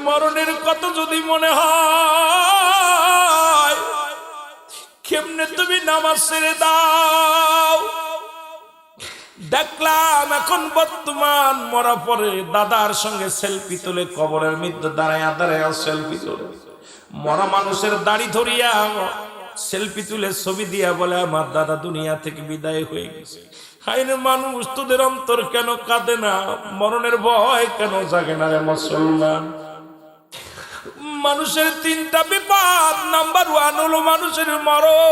মরণের কত যদি মনে হয়, কেমনে তুমি নামাজ ছেড়ে দাও। দেখলাম এখন বর্তমান মরা পরে দাদার সঙ্গে সেলফি তুলে কবরের মধ্যে দাঁড়ায় দাঁড়ায় সেলফি তুলে, মরা মানুষের দাড়ি ধরিয়া সেলফি তুলে ছবি দিয়া বলে আমার দাদা দুনিয়া থেকে বিদায় হয়ে গেছে। হায়রে মানুষ, তোদের অন্তর কেন কাঁদে না? মরণের ভয় কেন জাগে না রে মুসলমান? মানুষের তিনটা বিপদ, নাম্বার 1 হলো মানুষের মরণ,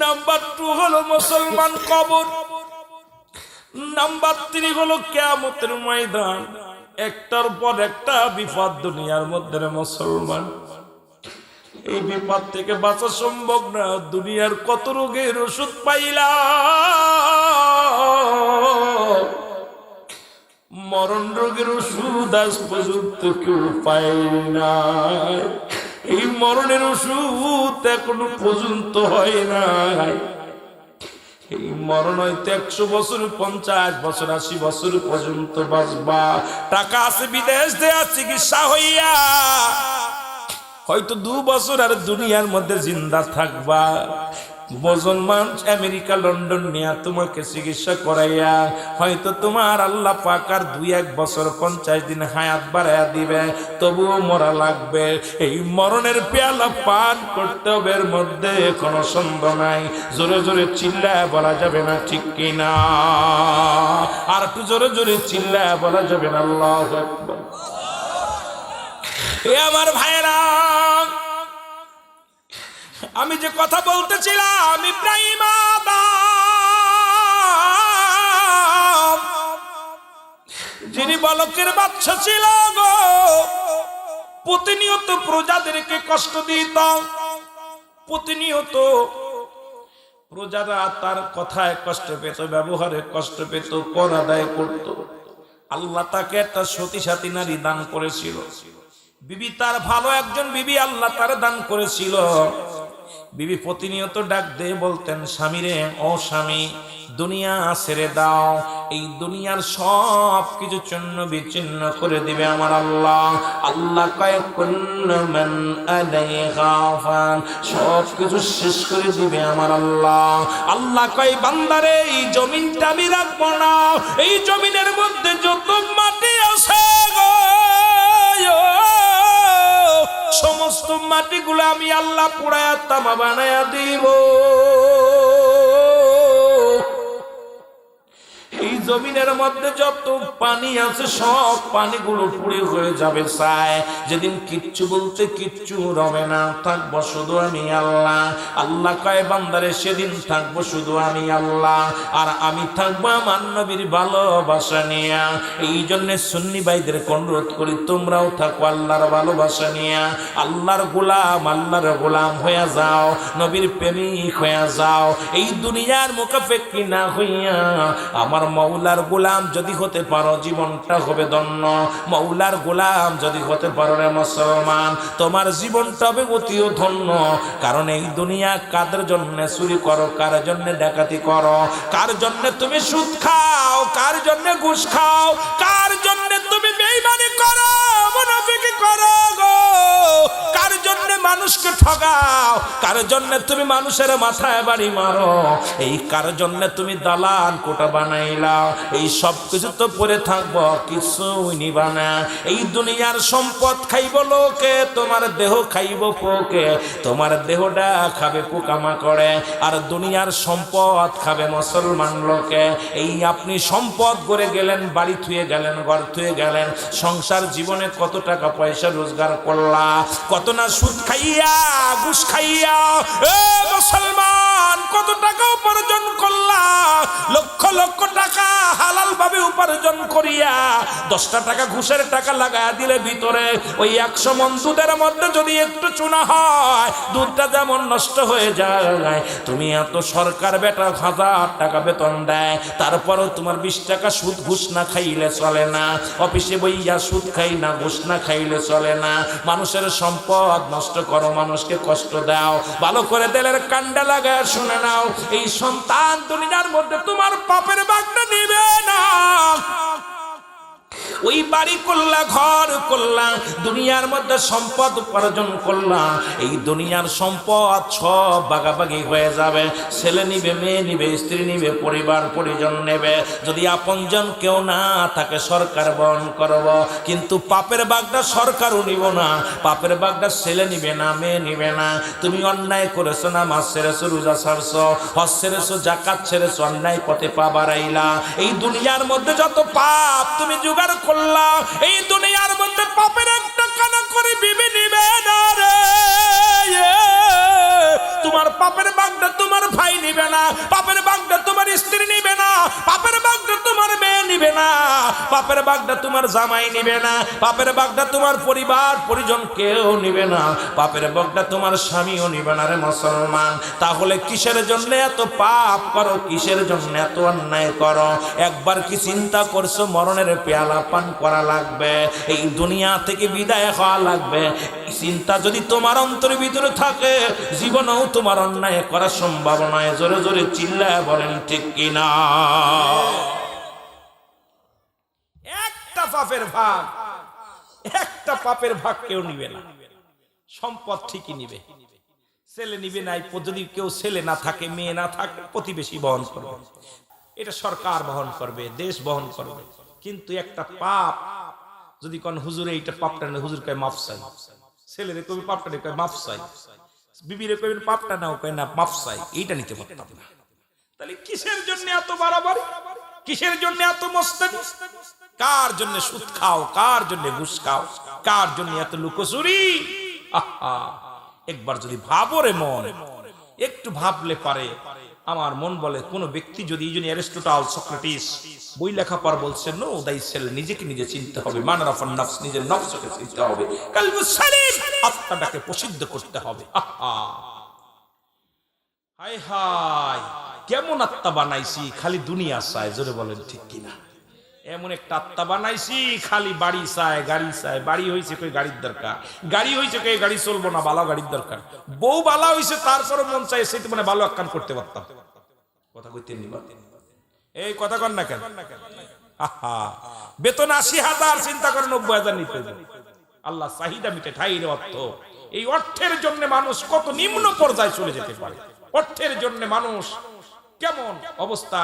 নাম্বার 2 হলো মুসলমান কবর, নাম্বার 3 হলো কিয়ামতের ময়দান। একটার পর একটা বিপদ দুনিয়ার মধ্যে রে মুসলমান। এই বিপদ থেকে বাঁচা সম্ভব না। দুনিয়ার কত রোগের ওষুধ পাইলাম, মরণ রোগের ওষুধ আজ পর্যন্ত কেউ পায় না। এই মরণের ওষুধ এখনো পর্যন্ত হয় না। এই মরণ হয়তো 100 বছর, 50 বছর, 80 বছর পর্যন্ত বাঁচবা। টাকা আছে, বিদেশ দেয়া চিকিৎসা হইয়া হয়তো 2 বছর আর দুনিয়ার মধ্যে জিন্দা থাকবা। বজন মানুষ আমেরিকা, লন্ডন নিয়ে তোমাকে চিকিৎসা করাইয়া হয়তো তোমার আল্লাহ পাক আর 2-1 বছর 50 দিন হায়াত বাড়াইয়া দিবে, তবুও মরা লাগবে। এই মরণের পেয়ালা পান করতে হবে, এর মধ্যে কোনো সন্দেহ নাই। জোরে জোরে চিল্লায় বলা যাবে না, ঠিক কিনা? আর একটু জোরে জোরে চিল্লায় বলা যাবে না, আল্লাহু আকবার। এ আমার ভাইরা, আমি যে কথা বলতেছিলাম, ইব্রাহিম আদম যিনি বালকের বাচ্চা ছিল গো, প্রতিনিয়ত প্রজাদেরকে কষ্ট দিত, প্রতিনিয়ত প্রজারা তার কথায় কষ্ট পেত, ব্যবহারে কষ্ট পেত, কর আদায় করত। আল্লাহ তাকে একটা সতী সাথী নারী দান করেছিল। বিবি তার ভালো একজন বিবি আল্লাহ তার দান করেছিল। বিবি প্রতিনিয়ত ডাক দিয়ে বলতেন, স্বামী রে, ও স্বামী, দুনিয়া ছেড়ে দাও, এই দুনিয়ার সব কিছু চূর্ণ বিচ্ছিন্ন করে দিবে আমার আল্লাহ। আল্লাহ কয় কুল্লু মান আলাইহা ফান, সব কিছু শেষ করে দিবে আমার আল্লাহ। আল্লাহ কয় বান্দারে, এই জমিনটা আমি রাখবো না, এই জমিনের মধ্যে যত মাটি আছে গো, সমস্ত মাটিগুলো আমি আল্লাহ পুড়ায়া তামা বানায়া দিব। এই জমিনের মধ্যে যত পানি আছে সব পানিগুলো পুড়ে হয়ে যাবে ছাই। যেদিন কিচ্ছু বলতে কিচ্ছু রবে না, থাকবো শুধু আমি আল্লাহ। আল্লাহ কয় বান্দারে, সেদিন থাকবো শুধু আমি আল্লাহ, আর আমি থাকবো আমার নবীর ভালোবাসা নিয়ে। এই জন্য সুন্নি ভাইদের অনুরোধ করি, তোমরাও থাকো আল্লাহর ভালোবাসা নিয়ে। আল্লাহর গোলাম হয়ে যাও, নবীর প্রেমিক হয়ে যাও। এই দুনিয়ার মুখাপেক্ষী না হইয়া আমার মৌলার গোলাম যদি হতে পারো, জীবনটা হবে ধন্য। মৌলার গোলাম যদি হতে পারো রে মুসলমান, তোমার জীবনটা হবে অতিও ধন্য। কারণ এই দুনিয়া কাদের জন্য চুরি করো, কার জন্য ডাকাতি করো, কার জন্য তুমি সুদ খাও, কার জন্য ঘুষ খাও, কার জন্য তুমি বেঈমানি করো, মুনাফিকি করো গো, কার জন্য মানুষকে ঠগাও, কার জন্য তুমি মানুষের মাথায় বাড়ি মারো, এই কার জন্য তুমি দালান কোটা বানাইলাও, এই সব কিছু তো পরে থাকবো, কিছুই নিবা না। এই দুনিয়ার সম্পদ খাইব লোকে, তোমার দেহ খাইব পোকে, তোমার দেহটা খাবে পোকামাকড়ে, আর দুনিয়ার সম্পদ খাবে মুসলমান লোকে। এই আপনি সম্পদ গড়ে গেলেন, বাড়ি থুয়ে গেলেন, ঘর থুয়ে গেলেন, সংসার জীবনে কত টাকা পয়সা রোজগার করলা, কত না সুদ খাইয়া ঘুষ খাইয়া এ মুসলমান কত টাকা উপার্জন করলা, লক্ষ লক্ষ টাকা হালাল ভাবে উপার্জন করিয়া 10টা টাকা ঘুষের টাকা লাগায়া দিলে ভিতরে ওই 100 মণ দুধের মধ্যে যদি একটু চুনা হয়, দুধটা যেমন নষ্ট হয়ে যায়। তুমি এত সরকার বেটা 1000 টাকা বেতন দেয়, তারপরও তোমার 20 টাকা সুদ ঘুষ না খাইলে চলে না। অফিসে বইয়া সুদ খাই না, ঘুষ না খাইলে চলে না। মানুষের সম্পদ নষ্ট করো, মানুষকে কষ্ট দাও। ভালো করে দিলের কান্ডা লাগায় শুনে নাও, এই সন্তান দুনিয়ার মধ্যে তোমার পাপের ভাগটা নিবে না, বাড়ি করলা, ঘর করলা, দুনিয়ার মধ্যে সম্পদ উপার্জন করলা, এই দুনিয়ার সম্পদ সব ভাগাভাগি হয়ে যাবে। ছেলে নিবে, মেয়ে নিবে, স্ত্রী নিবে, পরিবার পরিজন নেবে। যদি আপনজন কেউ না থাকে সরকার বহন করব, কিন্তু পাপের ভাগটা সরকারও নিব না, পাপের ভাগটা ছেলে নিবে না, মেয়ে নিবে না। তুমি অন্যায় করেছো, নামাজ ছেড়েছো, রোজা ছাড়ছো, হজ ছেড়েছো, যাকাত ছেড়েছো, অন্যায় পথে পা বাড়াইলা। এই দুনিয়ার মধ্যে যত পাপ তুমি জোগাড় করলা, এই দুনিয়ার মধ্যে পাপের একটা কানা করে বিবি নিবে না রে। তোমার পাপের ভাগটা তোমার ভাই নিবে না, পাপের ভাগটা তোমার স্ত্রী নিবে না, পাপের ভাগটা তোমার মেয়ে নিবে না, পাপের ভাগটা তোমার জামাই নিবে না, পাপের ভাগটা তোমার পরিবার পরিজন কেউ নিবে না, পাপের ভাগটা তোমার স্বামীও নিবে না রে মুসলমান। তাহলে কিসের জন্য এত পাপ করো, কিসের জন্য এত অন্যায় করো? একবার কি চিন্তা করছো মরণের পেয়ালা পান করা লাগবে, এই দুনিয়া থেকে বিদায় হওয়া লাগবে? চিন্তা যদি তোমার অন্তরের ভিতরে থাকে, জীবনেও তোমার অন্যায় করা সম্ভব নয়। জোরে জোরে চিল্লায় বলেন ঠিক কিনা? একটা পাপের ভাগ, একটা পাপের ভাগ কেউ নিবে না। সম্পদ ঠিকই নিবে, ছেলে নিবে নাই। যদি কেউ ছেলে না থাকে, মেয়ে না থাকে, প্রতিবেশী বহন করবে, এটা সরকার বহন করবে, দেশ বহন করবে। কিন্তু একটা পাপ যদি কোন হুজুরে এইটা পাপটা না, হুজুর কয় মাফ চাই। ছেলেরে কবি পাপটা নেই, কয় মাফ চাই। বিবিরে কবি পাপটা নাও, কয় না মাফ চাই। এইটা নিতে পারতাম না। তাহলে কিসের জন্য এত বাড়াবাড়ি, কিসের জন্য এত মস্তানি? কার জন্য সুদ খাও, কার জন্য ঘুষ খাও, কার জন্য এত লুকোচুরি? আহা, একবার যদি ভাবো রে মন, একটু ভাবলে পারে। আমার মন বলে, কোন ব্যক্তি যদি, এই জন্য অ্যারিস্টটল, সক্রেটিস বই লেখা পর বলছেন, নো দাই সেলফ, নিজেকে নিজে চিনতে হবে। মান রাফান নফস, নিজের নফসকে চিনতে হবে। কলবু সালিম, আত্মাটাকে প্রসিদ্ধ করতে হবে। আহা, হায় হায়, কেমন আত্মা বানাইছি, খালি দুনিয়া চায়। জোরে বলেন ঠিক কিনা? এমন একটা আত্মা বানাইছি, খালি বাড়ি চায়, গাড়ি চায়। বাড়ি হয়েছে কই গাড়ির দরকার, গাড়ি হয়েছে কই গাড়ি চলবো না, ভালো গাড়ির দরকার। বউ বালা হয়েছে, তারপরে মন চাই সেটা মানে ভালো একখান করতে পারতাম। কথা কইতেন নি? এই কথা কন না কেন? আহা, বেতন ৮০,০০০, চিন্তা করে ৯০,০০০ নিতে। আল্লাহ চাহিদা মিটে ঠাইর অর্থ। এই অর্থের জন্য মানুষ কত নিম্ন পর্যায়ে চলে যেতে পারে। অর্থের জন্য মানুষ কেমন অবস্থা,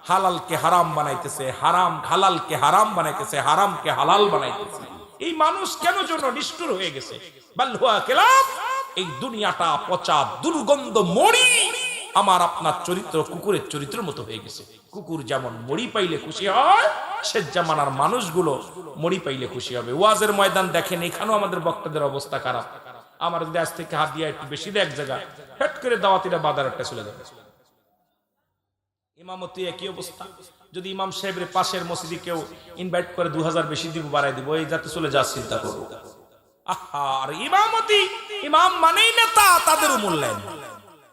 হালালকে হারাম বানাইতেছে, হারাম হালালকে হারাম বানাইতেছে, হারামকে হালাল বানাইতেছে। এই মানুষ কেন জন্য নিষ্ঠুর হয়ে গেছে? বালহুয়া কেলাম, এই দুনিয়াটা পচা দুর্গন্ধ মরি। আমার আপনার চরিত্র কুকুরের চরিত্রের মতো হয়ে গেছে। কুকুর যেমন মরি পাইলে খুশি হয়, সে জামানার মানুষগুলো মরি পাইলে খুশি হবে। ওয়াজের ময়দান দেখেন, এখানেও আমাদের বক্তাদের অবস্থা খারাপ। আমার যদি আজ থেকে হাত দিয়ে একটু বেশি দেয় এক জায়গা, হেট করে দাওয়াতিরা বাজার একটা চলে যাবে। ইমামতি একই অবস্থা। যদি ইমাম সাহেবের পাশের মসজিদে কেউ ইনভাইট করে ২০০০ বেশি দিব, বাড়াই দিব, এই যাতে চলে যাওয়ার চিন্তা করবো। আহা, আর ইমামতি, ইমাম মানেই নেতা, তাদেরও মূল্যায়ন।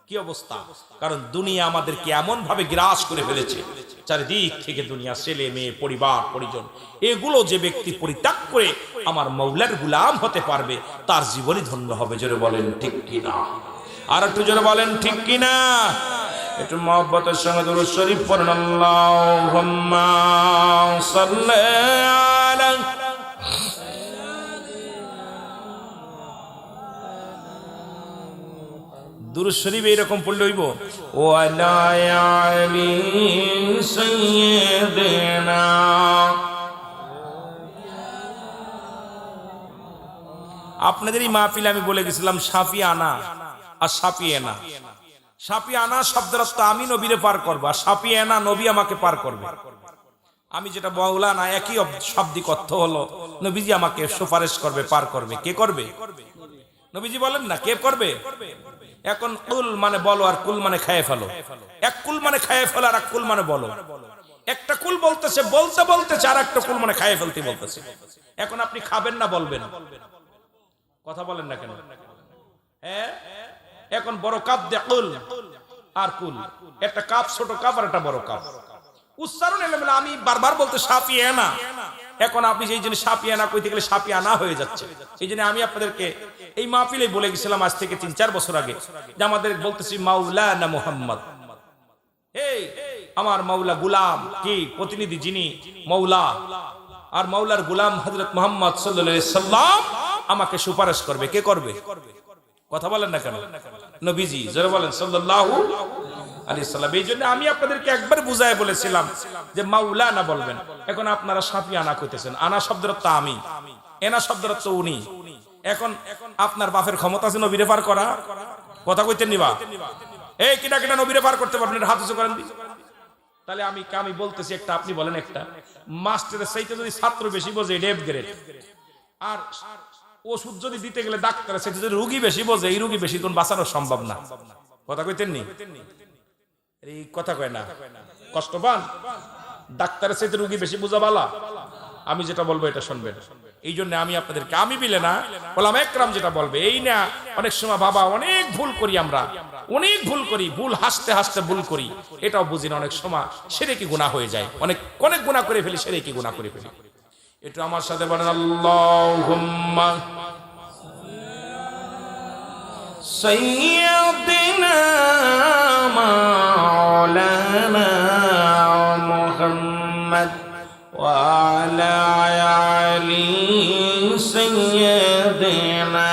কি অবস্থা? কারণ দুনিয়া আমাদেরকে এমন ভাবে গ্রাস করে ফেলেছে, চারিদিক থেকে দুনিয়া, ছেলে মেয়ে, পরিবার পরিজন, এগুলো যে ব্যক্তি পরিত্যাগ করে আমার মৌলার গুলাম হতে পারবে, তার জীবনই ধন্য হবে। জোরে বলেন ঠিক কিনা? আর একটু জোরে বলেন ঠিক কিনা? একটু মহব্বতের সঙ্গে দুরূদ শরীফ পড়েন। আল্লাহুম্মা সাল্লি আলা। দুরূদ শরীফ এরকম পড়লে হইব, ও আলা আলি সাইয়্যিদিনা। আপনাদের এই মাহফিলে আমি বলে গেছিলাম সাফিয়ানা আর সাফিয়েনা। সাফিয়ানা শব্দের অর্থ আমি নবীরে পার করবো, আর সাফিয়েনা নবী আমাকে পার করবে। আমি যেটা মাওলানা, একই শাব্দিক অর্থ হলো নবীজি আমাকে সুপারিশ করবে, পার করবে। কে করবে? নবীজি বলেন না, কে করবে? এখন কুল মানে বলো, আর কুল মানে খাইয়ে ফেলো। এক কুল মানে খাইয়ে ফেলো, আর এক কুল মানে বলো। একটা কুল বলতেছে, বলতে বলতেছে, আর একটা কুল মানে খাইয়ে ফেলতে বলতেছে। এখন আপনি খাবেন না বলবেন? কথা বলেন না কেন? হ্যাঁ, এখন বড় কাপ দিয়ে কুল আর কুল, একটা কাপ ছোট কাপ আর একটা বড় কাপ। উচ্চারণ এলে আমি বারবার বলতে সাফিয়ানা, এখন আপনি সেই জন্য সাফিয়ানা কইতে গেলে সাফিয়ানা হয়ে যাচ্ছে। এই জন্য আমি আপনাদেরকে এই মাহফিলে বলে গেছিলাম আজ থেকে ৩-৪ বছর আগে, যে আমাদের বলতেছি মাওলানা মুহাম্মদ। এই আমার মাওলা, গুলাম কি প্রতিনিধি, যিনি মাওলা, আর মাওলার গোলাম হযরত মুহাম্মদ সাল্লাল্লাহু আলাইহি সাল্লাম আমাকে সুপারিশ করবে। কে করবে? কথা বলেন না কেন? নবীজি। জোরে বলেন সাল্লাল্লাহু আলাইহি সাল্লাম। এই জন্য আমি আপনাদেরকে একবার বুঝায় বলেছিলাম যে মাওলানা বলবেন। এখন আপনারা সাফি আনা কইতেছেন। আনা শব্দের অর্থ আমি, এনা শব্দের অর্থ উনি। এখন আপনার বাপের ক্ষমতা আছে নবীরে পার করা? কথা কইতেন নিবা? এই কিনা কিনা নবীরে পার করতে পারবেন? হাত উঁচু করেন। তাহলে আমি বলতেছি একটা, আপনি বলেন একটা। মাস্টারের চাইতে যদি ছাত্র বেশি বোঝে এটা এফ গ্রেড, আর ওষুধ যদি দিতে গেলে ডাক্তারের চাইতে যদি রোগী বেশি বোঝে এই রোগী বেশি কোন বাঁচানো সম্ভব না। কথা কইতেন নি? এই কথা কয় না, কষ্ট পান? ডাক্তারের চাইতে রোগী বেশি বোঝা বালা। আমি যেটা বলবো এটা শুনবেন। এই জন্য আমি আপনাদেরকে আমি বিলে না ওলামা একরাম যেটা বলবে এই না। অনেক সময় বাবা অনেক ভুল করি, আমরা অনেক ভুল করি, ভুল হাসতে হাসতে ভুল করি, এটাও বুঝি না। অনেক সময় শিরকি গুনাহ হয়ে যায়, অনেক অনেক গুনাহ করে ফেলি, শিরকি গুনাহ করে ফেলি। এটা আমার সাথে বলেন আল্লাহুম্মা সাইয়্যিদিনা মাওলানা মুহাম্মদ ওয়া আলা আলি সাইয়্যিদিনা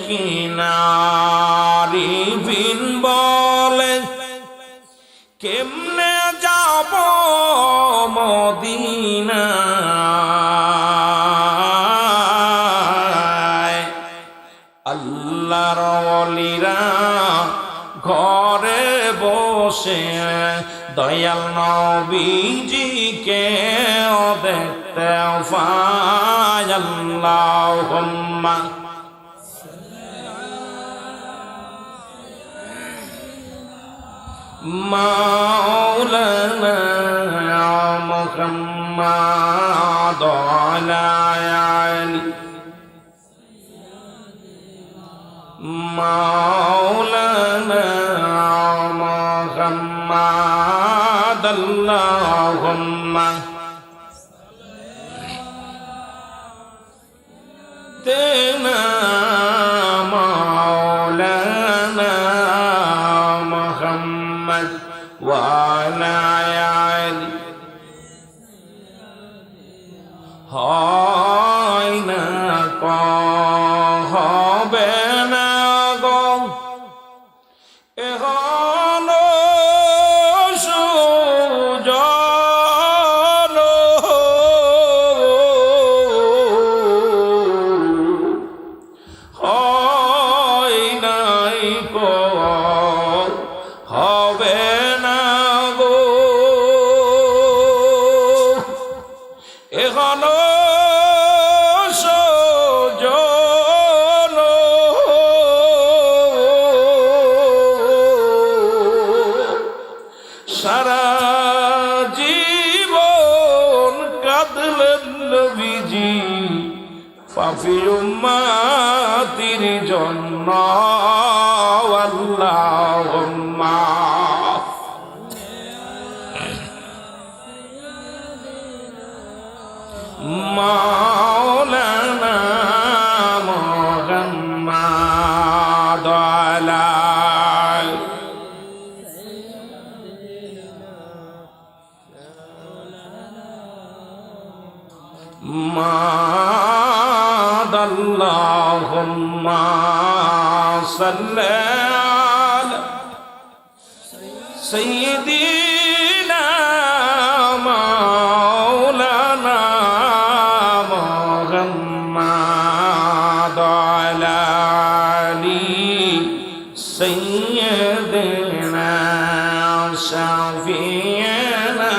কিনারি বিন বলে কেমনে যাব মদিনায়। আল্লাহর ওলিরা ঘরে বসে দয়াল নবীজিকে দেখতে পায়। আল্লাহুম্মা মাওলানা মুহাম্মদ আলা আলি মাওলানা মুহাম্মদ আল্লাহুম্মা তেনা মাওলানা মুহাম্মদ ওয়া আলা আলি হয় না হবে না গো এখনো সুজন হয় নাই কো হবে না গো এখনো সারা জীবন কাঁদলেন নবীজি পাপী উম্মতির জন্য। আল্লাহুম্মা মাওলানা মুহাম্মদ আলা মাদ আল্লাহুম্মা সাল্লি আলা সাইয়্যিদিনা মাওলানা মুহাম্মদ আলা আলি সাইয়্যিদিনা শাফিয়ানা।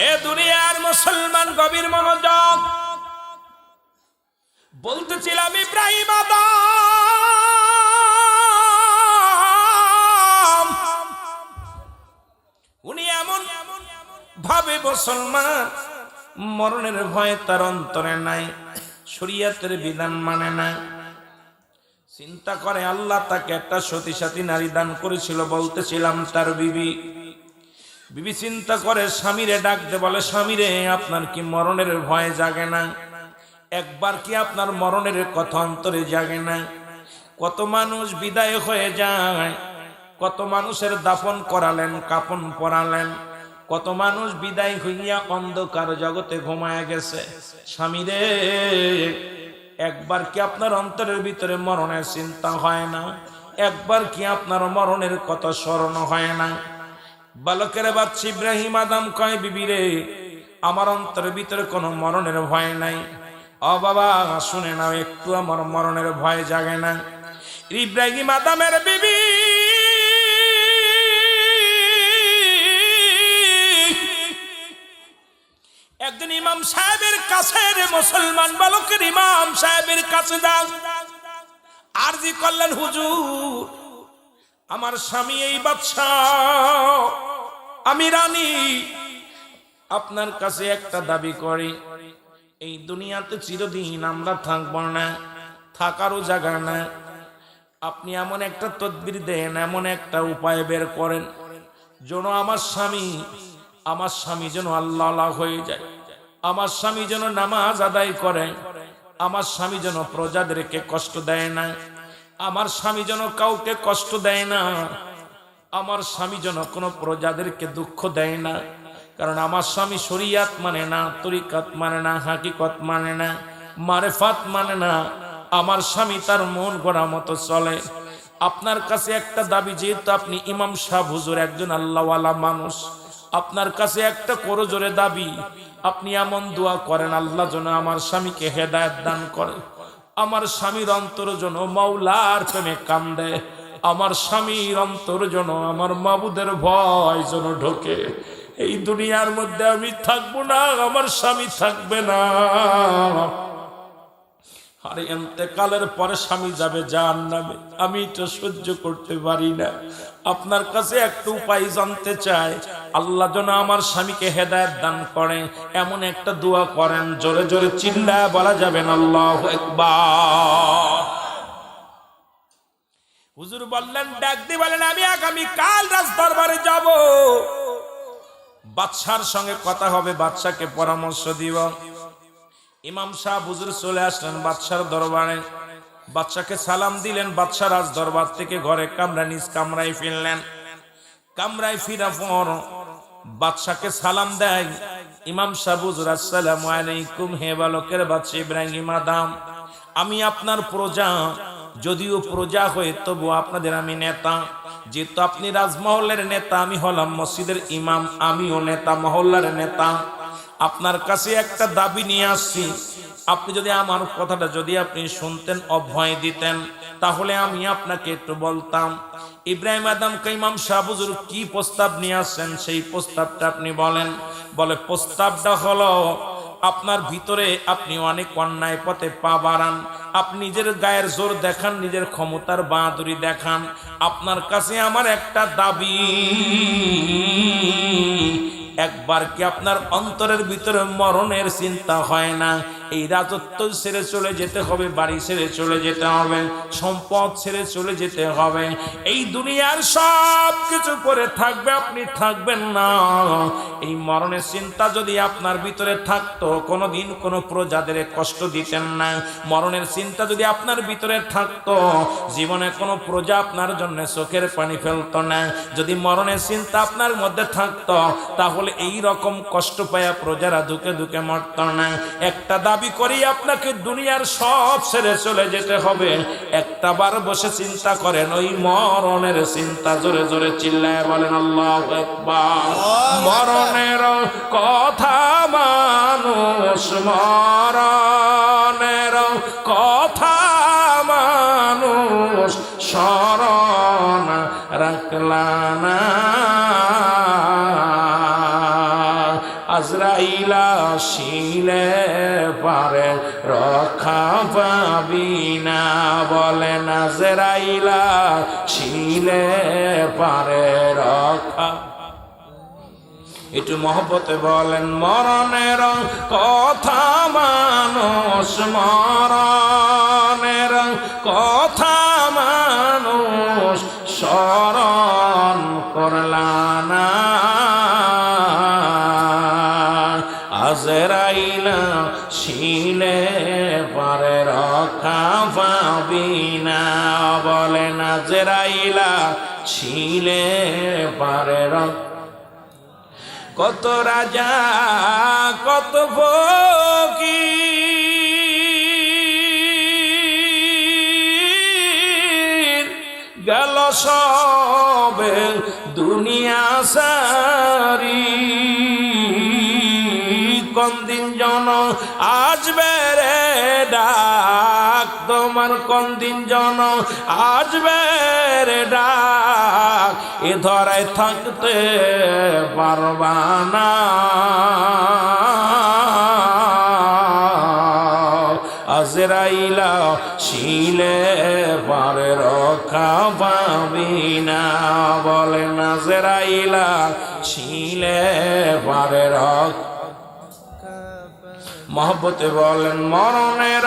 এ দুনিয়ার মুসলমান গভীর মনোযোগ। বলতেছিলাম ইব্রাহিম আদম উনি এমন ভাবে মুসলমান, মরণের ভয় তার অন্তরে নাই, শরীয়তের বিধান মানে না। চিন্তা করে আল্লাহ তাকে একটা সতী সাথী নারী দান করেছিল। বলতেছিলাম তার বিবি চিন্তা করে স্বামীরে ডাকতে বলে, স্বামীরে আপনার কি মরণের ভয় জাগে না? একবার কি আপনার মরণের কথা অন্তরে জাগে না? কত মানুষ বিদায় হয়ে যায়, কত মানুষের দাফন করালেন, কাফন পরালেন, কত মানুষ বিদায় হইয়া অন্ধকার জগতে ঘুমায়া গেছে। স্বামী রে, একবার কি আপনার অন্তরের ভিতরে মরণের চিন্তা হয় না? একবার কি আপনার মরণের কথা স্মরণ হয় না? বালকের বাচ্চা ইব্রাহিম আদম কয়, বিবি রে, আমার অন্তরের ভিতরে কোনো মরণের ভয় নাই। ও বাবা শুনে নাও, একটু আমার মরণের ভয় জাগে না। ইব্রাহিম আদমের বিবি একদিন ইমাম সাহেবের কাছে, মুসলমান বালকের ইমাম সাহেবের কাছে যান, আরজি করলেন, হুজুর আমার স্বামী এই বাদশাহ, আমি রানী, আপনার কাছে একটা দাবি করি, এই দুনিয়াতে চিরদিন আমরা থাকবো না, থাকারও জায়গা না। আপনি এমন একটা তদবির দেন, এমন একটা উপায় বের করেন যেন আমার স্বামী যেন আল্লাহ হয়ে যায়, আমার স্বামী যেন নামাজ আদায় করে, আমার স্বামী যেন প্রজাদেরকে কষ্ট দেয় না, আমার স্বামী যেন কাউকে কষ্ট দেয় না, আমার স্বামী যেন কোনো প্রজাদেরকে দুঃখ দেয় না। কারণ আমার স্বামী শরিয়াত মানে না, তরিকাত মানে না, হাকিকত মানে না, মারেফাত মানে না। আমার স্বামী তার মন গড়া মতো চলে। আপনার কাছে একটা দাবি, যেহেতু আপনি ইমাম সাহেব হুজুর একজন আল্লাহওয়ালা মানুষ, আপনার কাছে একটা করজোরে দাবি, আপনি এমন দোয়া করেন, আল্লাহ যেন আমার স্বামীকে হেদায়েত দান করে, আমার স্বামীর অন্তর যেন মাওলার প্রেমে কান্দে, আমার স্বামীর অন্তর যেন আমার মাবুদের ভয় যেন ঢোকে। এই দুনিয়ার মধ্যে আমি থাকবো না, আমার স্বামী থাকবে না। আরে ইন্তেকালের পরে স্বামী যাবে জাহান্নামে, আমি এটা সহ্য করতে পারি না। আপনার কাছে একটা উপায় জানতে চাই, আল্লাহ যেন আমার স্বামীকে হেদায়েত দান করে, এমন একটা দোয়া করেন, জোরে জোরে চিল্লায় বলা যাবে না আল্লাহু আকবার। হুজুর বললেন, ডাক দিয়ে বলেন, আমি আগামী কাল রাজ দরবারে যাব, বাদশার সঙ্গে কথা হবে, বাদশাকে পরামর্শ দিব। ইমাম সাহেব হুজুর চলে আসলেন বাদশার দরবারে, বাদশাকে সালাম দিলেন। বাদশা রাজ দরবার থেকে ঘরে নিজ কামরায় ফিরলেন। কামরায় ফিরা পর বাদশাকে সালাম দেয় ইমাম সাহেব, হুজুর আসসালামু আলাইকুম। হে বালকের বাদশা ইব্রাহিম আদম, আমি আপনার প্রজা, যদিও প্রজা হয়ে তবু আপনাদের আমি নেতা। যেহেতু আপনি রাজমহলের নেতা, আমি হলাম মসজিদের ইমাম, আমিও নেতা, মহল্লার নেতা। আপনার কাছে একটা দাবি নিয়ে আসছি, আপনি যদি আমার কথাটা যদি আপনি শুনতেন, অভয় দিতেন, তাহলে আমি আপনাকে একটু বলতাম। ইব্রাহিম আদমকে ইমাম সাহেব হুজুর কি প্রস্তাব নিয়ে আসছেন, সেই প্রস্তাবটা আপনি বলেন। বলে, প্রস্তাবটা হলো, আপনার ভিতরে আপনি অনেক অন্যায় পথে পা বাড়ান, আপনি নিজের গায়ের জোর দেখান, নিজের ক্ষমতার বাহাদুরি দেখান। আপনার কাছে আমার একটা দাবি, একবার কি আপনার অন্তরের ভিতরে মরণের চিন্তা হয় না? এই রাজত্ব ছেড়ে চলে যেতে হবে, বাড়ি ছেড়ে চলে যেতে হবে, সম্পদ ছেড়ে চলে যেতে হবে, এই দুনিয়ার সব কিছু করে থাকবে, আপনি থাকবেন না। এই মরণের চিন্তা যদি আপনার ভিতরে থাকতো, কোনোদিন কোনো প্রজাদের কষ্ট দিতেন না। মরণের চিন্তা যদি আপনার ভিতরে থাকতো, জীবনে কোনো প্রজা আপনার জন্য চোখের পানি ফেলতো না। যদি মরণের চিন্তা আপনার মধ্যে থাকতো, তাহলে এই রকম কষ্ট পায়া প্রজারা দুঃখে দুঃখে মরত না। একটা দাবি করি, আপনাকে দুনিয়ার সব ছেড়ে চলে যেতে হবে। একটা বার বসে চিন্তা করেন, ওই মরণের চিন্তা, জোরে জোরে চিল্লায় বলেন আল্লাহু আকবার। মরণের কথা মানুষ, মরণের কথা মানুষ স্মরণ রাখলা না। আজরাইলা শিলে পারে রক্ষা পাবি না, বলেন আজরাইলা শিলে পারে রক্ষা। একটু মহব্বতে বলেন, মরণের কথা মানুষ, মরণের কথা মানুষ স্মরণ করলা না। আজরাইলা শিলে পারে রক্ষা পাবি না, বলেন আজরাইলা আজরাইলা ছিলে পারে কত রাজা কত ফকির গেল সবে দুনিয়া সারি কোন দিন জন আসবে রে ডাক তোমার কোন দিন জন আসবে রে ডাক এ ধরায় থাকতে পারবা না আজরাইলা ছিলে পারে রক্ষা পাবি না বলেন আজরাইলা ছিলে পারে রক্ষা মহব্বতে বলেন মরণের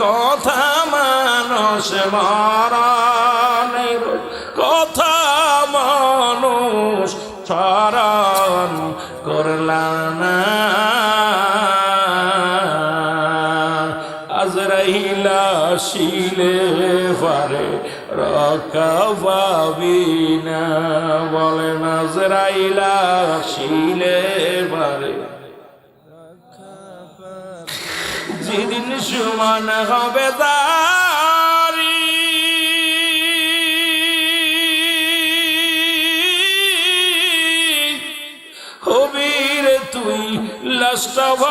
কথা মানুষ মরণের কথা মানুষ স্মরণ করলাম না আজরাইলা ছিলে পারে রক্ষা পাবি না বলেন আজরাইলা ছিলে পারে যেদিন সমান হবে দারি হবি রে তুই লাস্টাভারি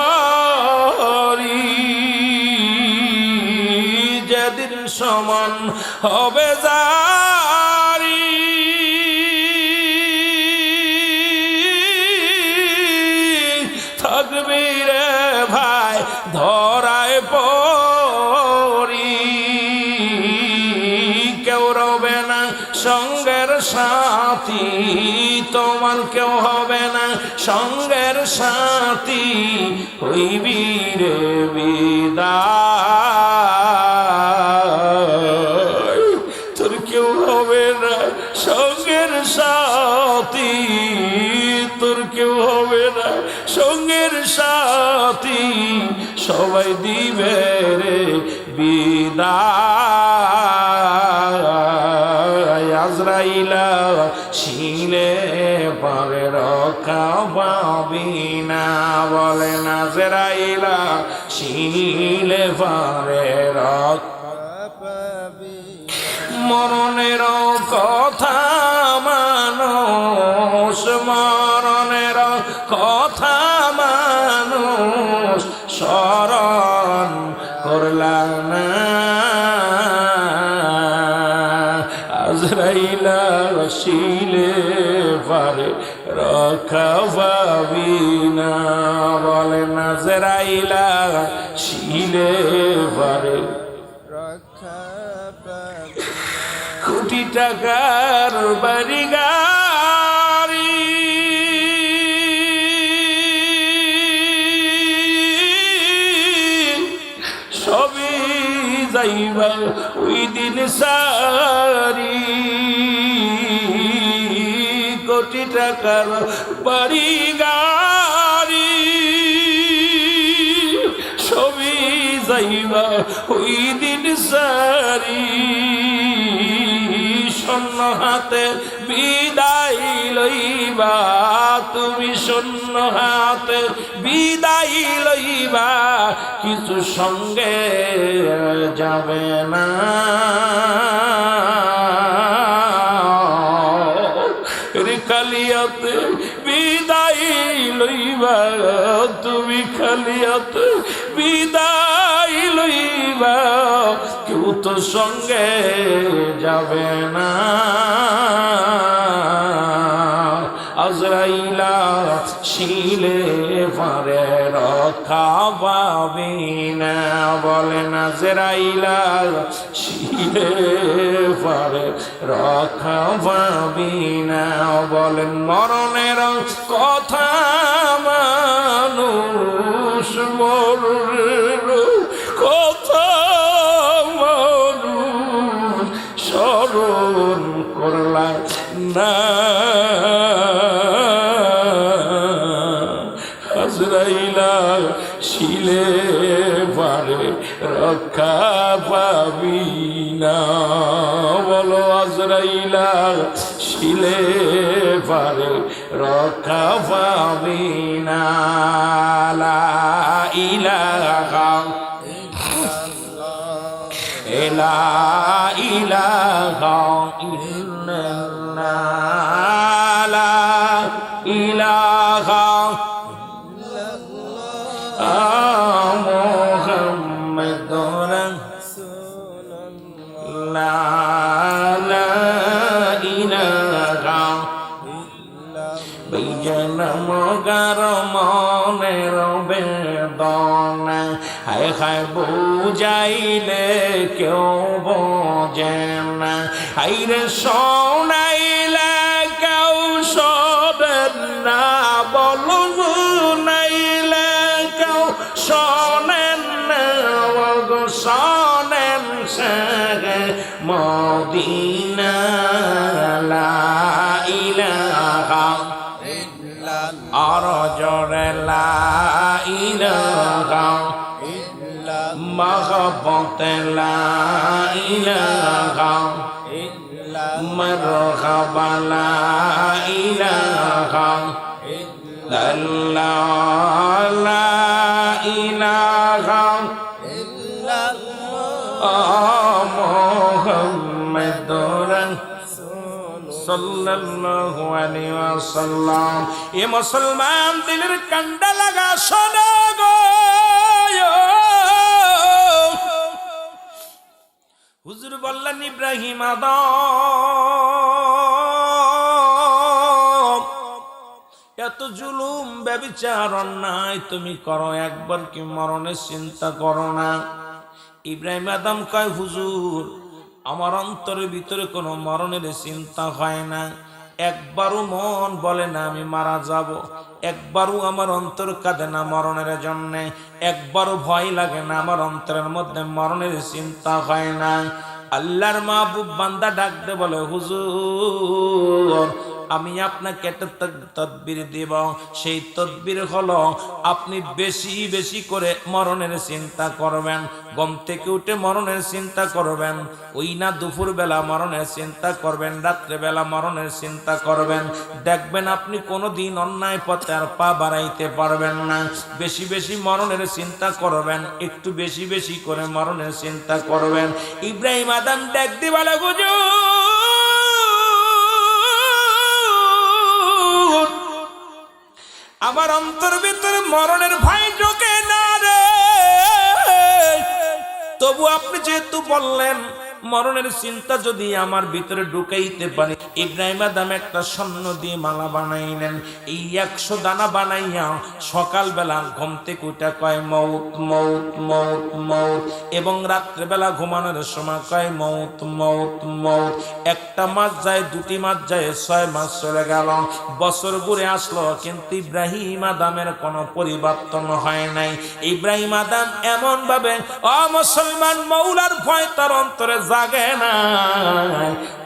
যেদিন সমান হবে দারি থাকবি রে ভাই ধরায় পরি কেউ রবে না সঙ্গের সাথী তোমার কেউ হবে না সঙ্গের সাথী হইবি রে বিদায় তোর কেউ হবে না সঙ্গের সাথী তোর কেউ হবে না সঙ্গের সাথী সবাই দিবে রে বিদায় আজরাইলা ছিলে পারে রক্ষা পাবি না বলেন আজরাইলা ছিলে পারে রক্ষা পাবি মরণের কথা মানুষ মরণের কথা মানুষ স্মরণ করলাম না আজরাইলা ছিলে পারে রক্ষা পাবি না বলেন আজরাইলা ছিলে পারে রক্ষা পাবি কোটি টাকার বাড়ি গাড়ি সবই যাইবা ওই দিন সারি কোটি টাকার বাড়ি গাড়ি সবই যাইবা ওই দিন সারি শূন্য হাতে বিদায় লইবা তুমি শূন্য হাতে বিদায় লইবা কিছু সঙ্গে যাবে না খালিয়াতে বিদায় লইবা তুমি খালিয়াতে বিদায় লইবা কেউ তো সঙ্গে যাবে না আজরাইলা ছিলে পারে রক্ষা পাবি না বলেন আজরাইলা ছিলে পারে রক্ষা পাবি না বলেন মরণের কথা মানুষ মরণের কথা মানুষ স্মরণ করলা না আজরাইলা ছিলে পারে রক্ষা পাবি না বলো আজরাইলা রাইলা শিলে পারে রক্ষা পাবি না। লা ইলাহা লা ইলাহা ইল্লাল্লাহ লা ইলাহা মুহাম্মাদুর রাসূলুল্লাহ লা ইলাহা বিজন মগার মনের বেদনা হায় হায় বুঝাইলে কেউ বোঝে না, হাইরে শোনাইলে কেউ শোনেন না, বলো নাইলে কেউ শোনেন না, শোনেন সে মদিনা। লা ইলাহা আর জোরে লা ইলাহা মহব্বতে লা ইলাহা মারহাবা লা ইলাহা ইল্লাল্লাহ লা ইলাহা মুহাম্মাদুর সাল্লাল্লাহু আলাইহি ওয়াসাল্লাম। এ মুসলমান দিলের কান্ডা লাগা শোনো গো, হুজুর বললেন ইব্রাহিম আদম এত জুলুম ব্যভিচার অন্যায় তুমি করো, একবার কি মরণের চিন্তা করো না? ইব্রাহিম আদম কয় হুজুর আমার অন্তরের ভিতরে কোনো মরণের চিন্তা হয় না, একবারও মন বলে না আমি মারা যাব, একবারও আমার অন্তর কাঁদে না মরণের জন্যে, একবারও ভয় লাগে না, আমার অন্তরের মধ্যে মরণের চিন্তা হয় না। আল্লাহর মাহবুব বান্দা ডাকতে বলে হুজুর আমি আপনাকে একটা তদবির দেব, সেই তদবির হলো আপনি বেশি বেশি করে মরণের চিন্তা করবেন, ঘুম থেকে উঠে মরণের চিন্তা করবেন, ওই না দুপুর বেলা মরণের চিন্তা করবেন, রাত্রে বেলা মরণের চিন্তা করবেন, দেখবেন আপনি কোনোদিন অন্যায় পথে আর পা বাড়াইতে পারবেন না। বেশি বেশি মরণের চিন্তা করবেন, একটু বেশি বেশি করে মরণের চিন্তা করবেন। ইব্রাহিম আদম ডাক দি বলে হুজুর আমার অন্তর ভিতরে মরণের ভয় ঢোকে না রে, তবু আপনি যেহেতু বললেন মরণের চিন্তা যদি আমার ভিতরে ঢুকাইতে পারে, ইব্রাহিম আদম একটা স্বর্ণ দিয়ে মালা বানাইলেন, এই 100 দানা বানাইয়া সকালবেলা ঘুম থেকে উঠে কয় মৌত মৌত মৌত মৌত, এবং রাত্রেবেলা ঘুমানোর সময় কয় মৌত মৌত মৌত। একটা মাস যায়, 2টি মাস যায়, 6 মাস চলে গেল, বছর ঘুরে আসলো, কিন্তু ইব্রাহিম আদমের কোনো পরিবর্তন হয় নাই। ইব্রাহিম আদম এমন ভাবে মুসলমান মৌলার ভয় তার অন্তরে জাগে না,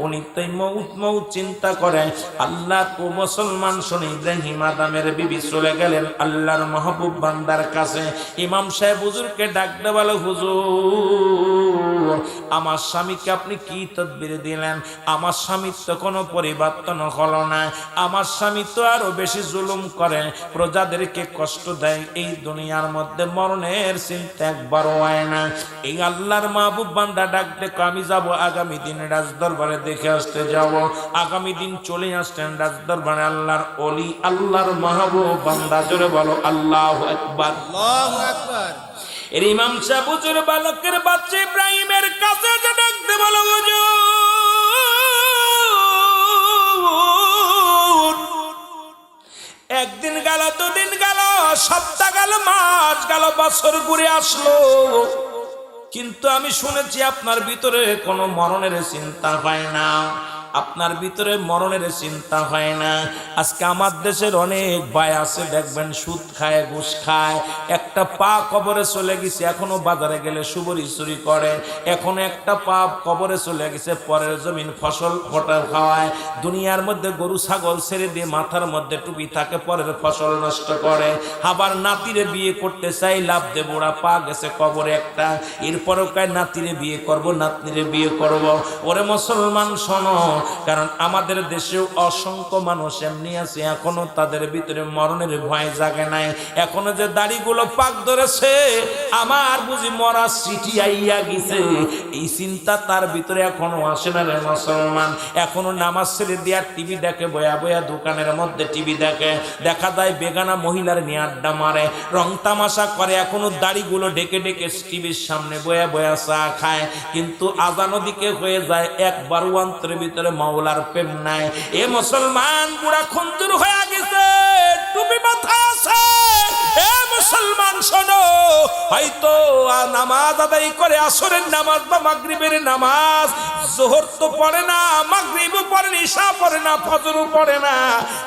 উনি তাই মৌত মৌত চিন্তা করে। আল্লাহ তো মুসলমান শুনে ইব্রাহিম আদমের বিবি চলে গেলেন আল্লাহর মাহবুব বান্দার কাছে। ইমাম সাহেব হুজুরকে ডাকতে বলে হুজুর আমার স্বামীকে আপনি কি তদবির দিলেন? আমার স্বামীর তো কোনো পরিবর্তন হলো না, আমার স্বামী তো আরো বেশি জুলুম করে, প্রজাদেরকে কষ্ট দেয়, এই দুনিয়ার মধ্যে মরণের চিন্তা একবারও হয় না। এই আল্লাহর মাহবুব বান্দা ডাকতে আমি যাব আগামী দিন রাজদরবারে দেখে আসতে যাব। আগামী দিন চলে আসতেন রাজদরবারে আল্লাহর ওলি আল্লাহর মাহবুব বান্দা, জোরে বলো আল্লাহু আকবার। আল্লাহু আকবার। এর ইমাম সাহেব হুজুর বালকের বাচ্চা ইব্রাহিমের কাছে যে ডাকতে বলো হুজুর একদিন গেল, 2 দিন গেল, সপ্তাহ গেল, মাস গেল, বছর ঘুরে আসলো, কিন্তু আমি শুনেছি আপনার ভিতরে কোনো মরণের চিন্তা হয় না। আপনার ভিতরে মরণের চিন্তা হয় না। আজকে আমার দেশের অনেক ভাই আছে দেখবেন সুদ খায়, ঘুষ খায়, একটা পা কবরে চলে গেছে, এখনো বাজারে গেলে সুবরি চুরি করে, এখনো একটা পা কবরে চলে গেছে, পরের জমিন ফসল ফটা খাওয়ায়, দুনিয়ার মধ্যে গরু ছাগল ছেড়ে দিয়ে মাথার মধ্যে টুপি থাকে, পরের ফসল নষ্ট করে, আবার নাতিরে বিয়ে করতে চাই, লাভ দে বুড়া পা গেছে কবরে একটা, এরপরও কয় নাতিরে বিয়ে করব, নাতনিরে বিয়ে করব। ওরে মুসলমান শোনো, কারণ আমাদের দেশেও অসংখ্য মানুষ এমনি আছে এখনো তাদের ভিতরে মরণের ভয় জাগে নাই, এখনো যে দাড়িগুলো পাক ধরেছে, আমার বুঝি মরা সিটি আইয়া গেছে, এই চিন্তা তার ভিতরে এখনো আসে না রে মুসলমান। এখনো নামাজ ছেড়ে দিয়া টিভি দেখে, বয়া বয়া দোকানের মধ্যে টিভি দেখে, দেখা যায় বেগানা মহিলার নিয়ে আড্ডা মারে, রং তামাশা করে, এখনো দাড়িগুলো ঢেকে ঢেকে টিভির সামনে বয়া বয়া চা খায়, কিন্তু আজানো দিকে হয়ে যায়, একবার অন্তরের ভিতরে মাওলার প্রেম নাই। এ মুসলমান বুড়া খুন্দুর হয়ে গেছে, টুপি মাথায় আছে, এ মুসলমান শোনো, হয়তো নামাজ আদায় করে, আসরের নামাজ বা মাগরিবের নামাজ, জোহর তো পড়ে না, মাগরিবও পড়ে না, ইশা পড়ে না, ফজরও পড়ে না,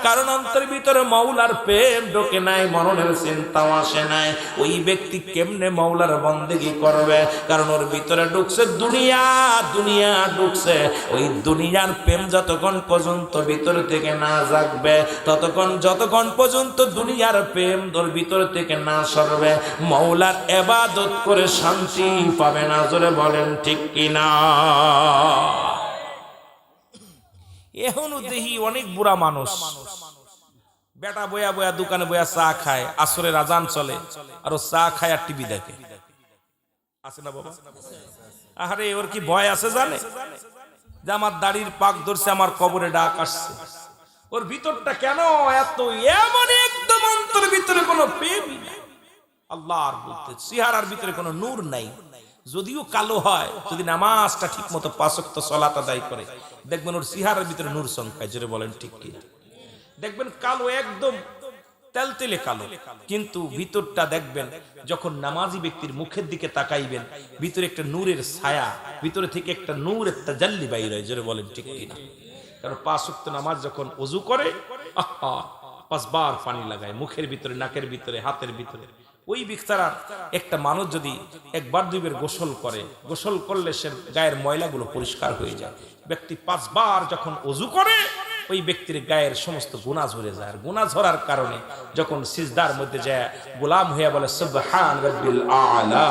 কারণ অন্তরের ভিতরে মাওলার প্রেম ঢোকে নাই, মরণের চিন্তাও আসে নাই। ওই ব্যক্তি কেমনে মাওলার বন্দেগী করবে? কারণ ওর ভিতরে ঢুকছে দুনিয়া, দুনিয়া ঢুকছে, ওই দুনিয়ার প্রেম যতক্ষণ পর্যন্ত ভিতর থেকে না জাগবে, ততক্ষণ যতক্ষণ পর্যন্ত দুনিয়ার প্রেম তোর ভিতর থেকে না সরবে, মাওলার ইবাদত করে শান্তি পাবে না। জোরে বলেন ঠিক কিনা? এখনো দেখি অনেক বুড়া মানুষ, বেটা বয়া বয়া দোকানে বয়া চা খায়, আসরের আজান চলে, আর ও চা খায় আর টিভি দেখে, আছে না বাবা? আরে ওর কি ভয় আছে জানে যে আমার দাড়ির পাক ধরছে, আমার কবরে ডাক আসছে? ওর ভিতরটা কেন এত এমন একদম অন্তরের ভিতরে কোনো প্রেম নাই, আল্লাহর বলতে চেহারার ভিতরে কোনো নূর নাই, যদিও কালো হয়, যদি নামাজটা ঠিক মতো 5 ওয়াক্ত সালাত আদায় করে, দেখবেন ওর চেহারার ভিতরে নূর সংখ্যায়। জোরে বলেন ঠিক কি? দেখবেন কালো, একদম তেলতেলে কালো, কিন্তু ভিতরটা দেখবেন যখন নামাজি ব্যক্তির মুখের দিকে তাকাইবেন, ভিতরে একটা নূরের ছায়া, ভিতরে থেকে একটা নূরের তাজাল্লি বাইর হয়। জোরে বলেন ঠিক কিনা? কারণ 5 ওয়াক্ত নামাজ যখন ওযু করে, 5 বার পানি লাগায় মুখের ভিতরে, নাকের ভিতরে, হাতের ভিতরে, ওই বিছানার একটা মানুষ যদি একবার 2 বার গোসল করে, গোসল করলে সে গায়ের ময়লাগুলো পরিষ্কার হয়ে যায়। ব্যক্তি 5 বার যখন ওযু করে, ওই ব্যক্তির গায়ের সমস্ত গুনাহ ঝরে যায়, আর গুনাহ ঝরার কারণে যখন সিজদার মধ্যে যায় গোলাম হয়ে বলে সুবহান রাব্বিল আলা,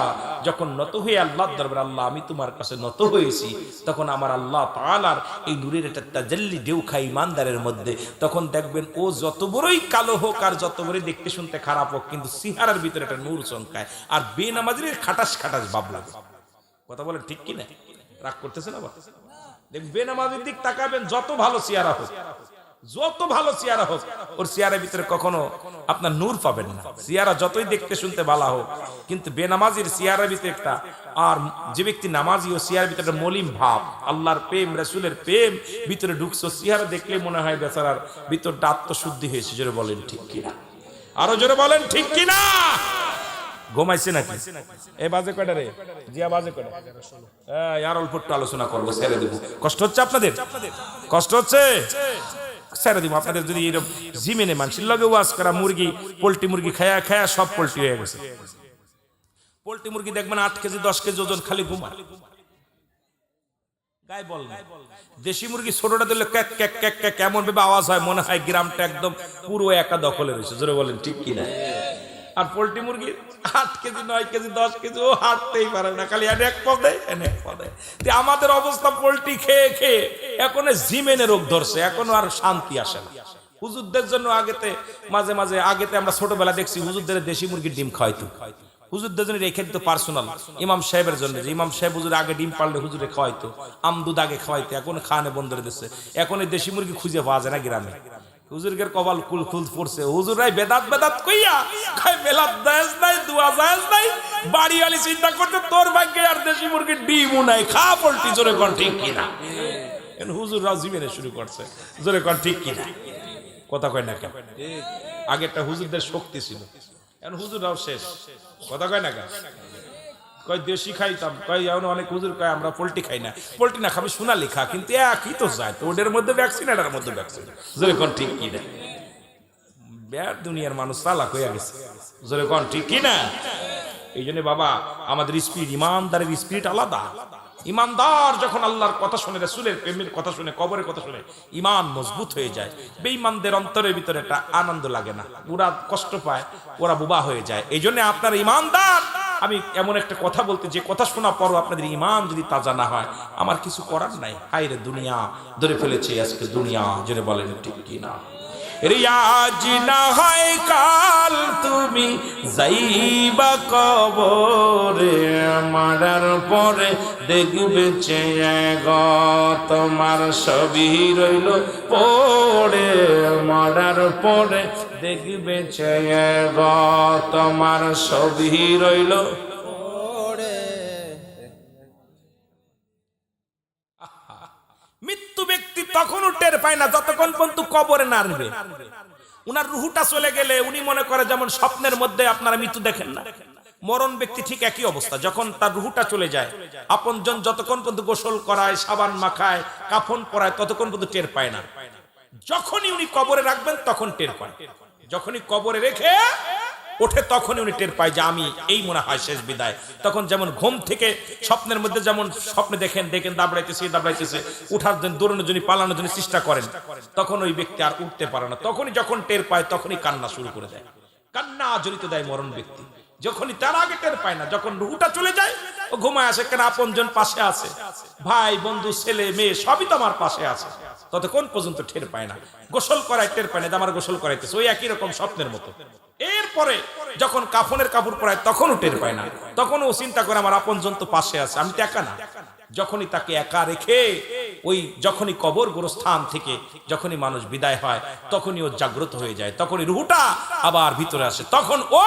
যখন নত হয়ে আল্লাহর দরবারে, আল্লাহ আমি তোমার কাছে নত হয়েছি, তখন আমার আল্লাহ তাআলার এই নূরের একটা তাজাল্লি ঢেউ খায় ইমানদারের মধ্যে, তখন দেখবেন ও যত বড়ই কালো হোক আর যত বড়ই দেখতে শুনতে খারাপ হোক, কিন্তু চেহারার ভিতরে একটা নূর চমকায়, আর বেনামাজির খাটাস খাটাস ভাব লাগে। কথা বলেন ঠিক কি না? রাগ করতেছেন আবার? বেনামাজির দিক তাকাবেন, যত ভালো চেহারা হোক, যত ভালো চেহারা হোক, ওর চেহারার ভিতরে কখনো আপনার নূর পাবেন না। চেহারা যতই দেখতে শুনতে ভালো হোক, কিন্তু বেনামাজির চেহারার ভিতরে একটা, আর যে ব্যক্তি নামাজি, ও চেহারার ভিতরে একটা মলিন ভাব, আল্লাহর প্রেম, রাসূলের প্রেম ভিতরে ঢুকছে, চেহারা দেখলে মনে হয় বেচারার ভিতরটা আত্মশুদ্ধি হয়েছে। জোরে বলেন ঠিক কিনা? আরো জোরে বলেন ঠিক কিনা? ঘুমাইছে নাকি? এ বাজে কয়টা রে? জিয়া বাজে কয়টা? আর অল্প একটু আলোচনা করবো, ছেড়ে দেবো। কষ্ট হচ্ছে আপনাদের? কষ্ট হচ্ছে? ছেড়ে দিব। আপনাদের যদি এরকম জিমেনে মানুষের লগে ওয়াজ করা, মুরগি, পোল্ট্রি মুরগি খায়া খায়া সব পোল্ট্রি হয়ে গেছে। পোল্ট্রি মুরগি দেখবেন 8 কেজি 10 কেজি ওজন, খালি ঘুমায়, গায়ে বল না। দেশি মুরগি ছোটটা দিলে ক্যাক ক্যাক ক্যাক ক্যাক এমন ভাবে আওয়াজ হয়, মনে হয় গ্রামটা একদম পুরো একা দখলে রয়েছে। জোরে বলেন ঠিক কিনা? আর পোল্ট্রি মুরগি 8 কেজি 9 কেজি 10 কেজি ও হাঁটতেই পারে না, খালি এক পদে এক পদে। আমাদের অবস্থা পোল্ট্রি খেয়ে খেয়ে এখন জিমেনে রোগ ধরছে, এখনো আর শান্তি আসে না। হুজুরদের জন্য আগেতে মাঝে মাঝে আগেতে আমরা ছোটবেলা দেখছি হুজুরদের দেশি মুরগির ডিম খাওয়াইতো, হুজুরদের জন্য রেখে দিত পার্সোনাল, ইমাম সাহেবের জন্য, যে ইমাম সাহেব হুজুর আগে ডিম পারলে হুজুরে খাওয়াইতো, আমদুদ আগে খাওয়াইতো, এখন খানে বন্ধ করে দিচ্ছে। এখন এই দেশি মুরগি খুঁজে পাওয়া যায় না গ্রামে। হুজুরের কপাল কুল খুল পড়ছে, হুজুরাই বেদাত বেদাত কইয়া খাই, মেলাত জায়েজ নাই, দুয়া জায়েজ নাই, বাড়ি আলি চিন্তা করতে তোর ভাগ্যে আর দেশি মুরগির ডিমও নাই, খা পোল্ট্রি। জোরে কোন ঠিক কিনা? এখন হুজুররাও জিমেনে শুরু করছে। জোরে কোন ঠিক কিনা? কথা কয় না কেন? আগেরটা হুজুরদের শক্তি ছিল, এখন হুজুররাও শেষ। কথা কয় না কেন? কয় দেশি খাইতাম, কয় এমন অনেক হুজুর কয় আমরা পোল্ট্রি খাই না। পোল্ট্রি না খাবি সোনা লেখা, কিন্তু একই তো যায়, তো ওদের মধ্যে ভ্যাকসিন এটার মধ্যে ভ্যাকসিন। জোরে কোন ঠিক কি না? দুনিয়ার মানুষ চালাক হয়ে গেছে। জোরে কোন ঠিক কি না? এই জন্য বাবা আমাদের স্পিরিট, ইমানদারের স্পিরিট আলাদা। ইমানদার যখন আল্লাহর কথা শুনে, রাসূলের প্রেমের কথা শুনে, কবরের কথা শুনে, ইমান মজবুত হয়ে যায়। বেঈমানদের অন্তরের ভিতরে একটা আনন্দ লাগে না, ওরা কষ্ট পায়, ওরা বোবা হয়ে যায়। এই জন্য আপনার ইমানদার, আমি এমন একটা কথা বলতে, যে কথা শোনা পরও আপনাদের ইমান যদি তাজা না হয়, আমার কিছু করার নাই। হায়রে দুনিয়া ধরে ফেলেছে আজকে দুনিয়া। জোরে বলেন ঠিক কি না? রিয়াজ না হয় কাল তুমি যাইবা কবরে, মারার পরে দেখবে চেয়ে গো তোমার ছবি রইল পড়ে, মারার পরে দেখবে চেয়ে গো তোমার ছবি রইল। মৃত্যু ব্যক্তি তখনও টের পায় না যতক্ষণ পর্যন্ত কবরে না আসবে। উনার রুহুটা চলে গেলে উনি মনে করে যেমন স্বপ্নের মধ্যে আপনারা মৃত্যু দেখেন না, মরণ ব্যক্তি ঠিক একই অবস্থা। যখন তার রুহুটা চলে যায়, আপনজন যতক্ষণ পর্যন্ত গোসল করায়, সাবান মাখায়, কাফন পরায়, ততক্ষণ পর্যন্ত টের পায় না। যখনই উনি কবরে রাখবেন তখন টের পায়। যখনই কবরে রেখে ওঠে তখনই উনি টের পায় যে আমি এই মনে হয় শেষ বিদায়। তখন যেমন ঘুম থেকে স্বপ্নের মধ্যে যেমন স্বপ্নে দেখেন দাবড়াইতেছে, উঠার জন্য, দৌড়ানোর জন্য, পালানোর জন্য চেষ্টা করেন, তখন ওই ব্যক্তি আর উঠতে পারে না। তখনই যখন টের পায় তখনই কান্না শুরু করে দেয়, কান্না জড়িত দেয় মরণ ব্যক্তি। যখনই তার আগে টের পায় না, যখন রুহুটা চলে যায় ও ঘুমায় আসে, কেন আপনজন পাশে আছে, ভাই বন্ধু ছেলে মেয়ে সবই তো আমার পাশে আছে, ততক্ষণ পর্যন্ত টের পায় না। গোসল করায় টের পায় না, আমার গোসল করাইতেছে, ওই একই রকম স্বপ্নের মতো। এরপরে যখন কাফনের কাপড় পরায় তখনও টের পায় না, তখনও চিন্তা করে আমার আপনজন তো পাশে আছে, আমি তো একা না। যখনই তাকে একা রেখে ওই যখনই কবর গোরস্থান থেকে যখনই মানুষ বিদায় হয়, তখনই ও জাগ্রত হয়ে যায়, তখনই রুহুটা আবার ভিতরে আসে, তখন ও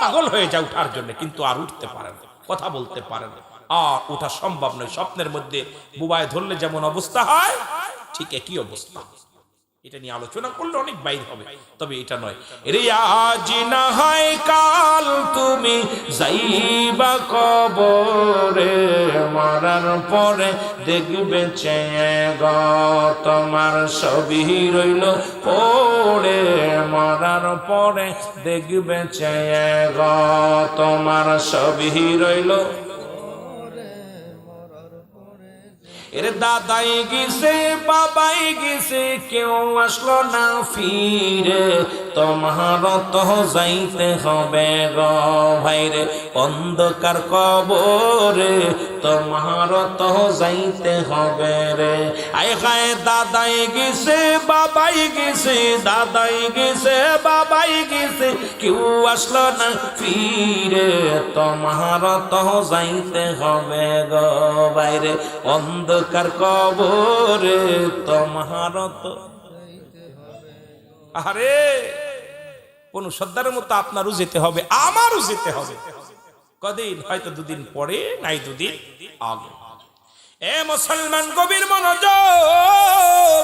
পাগল হয়ে যায় উঠার জন্য, কিন্তু আর উঠতে পারে না, কথা বলতে পারে না, আর ওঠা সম্ভব নয়। স্বপ্নের মধ্যে বুবায় ধরলে যেমন অবস্থা হয়, ঠিক একই অবস্থা। এটা নিয়ে আলোচনা করলে অনেক বাইর হবে, তবে এটা নয়। রিয়াজ না হয় কাল তুমি যাইবা কবরে, মারার পরে দেখবে চেয়ে গো তোমার ছবি রইল পড়ে, মারার পরে দেখবে চেয়ে গো তোমার ছবি রইল। এর দাদাই গেছে, বাবাই গেছে, কেউ আসলো না ফিরে, তোমার তো যাইতে হবে গো ভাইরে অন্ধকার কবরে, তোমার তো যাইতে হবে রে। আয় হায় দাদাই গেছে, বাবাই গেছে, দাদাই গেছে, বাবাই গেছে, কেউ আসলো না ফিরে, তোমার তো যাইতে হবে গো ভাইরে অন্ধকার কবরে, তোমার তো। আরে কোন শ্রদ্ধার মতো আপনারও যেতে হবে, আমারও যেতে হবে। কদিন হয়তো দুদিন পরে, নাই দুদিন আগে। এ মুসলমান গভীর মনোযোগ।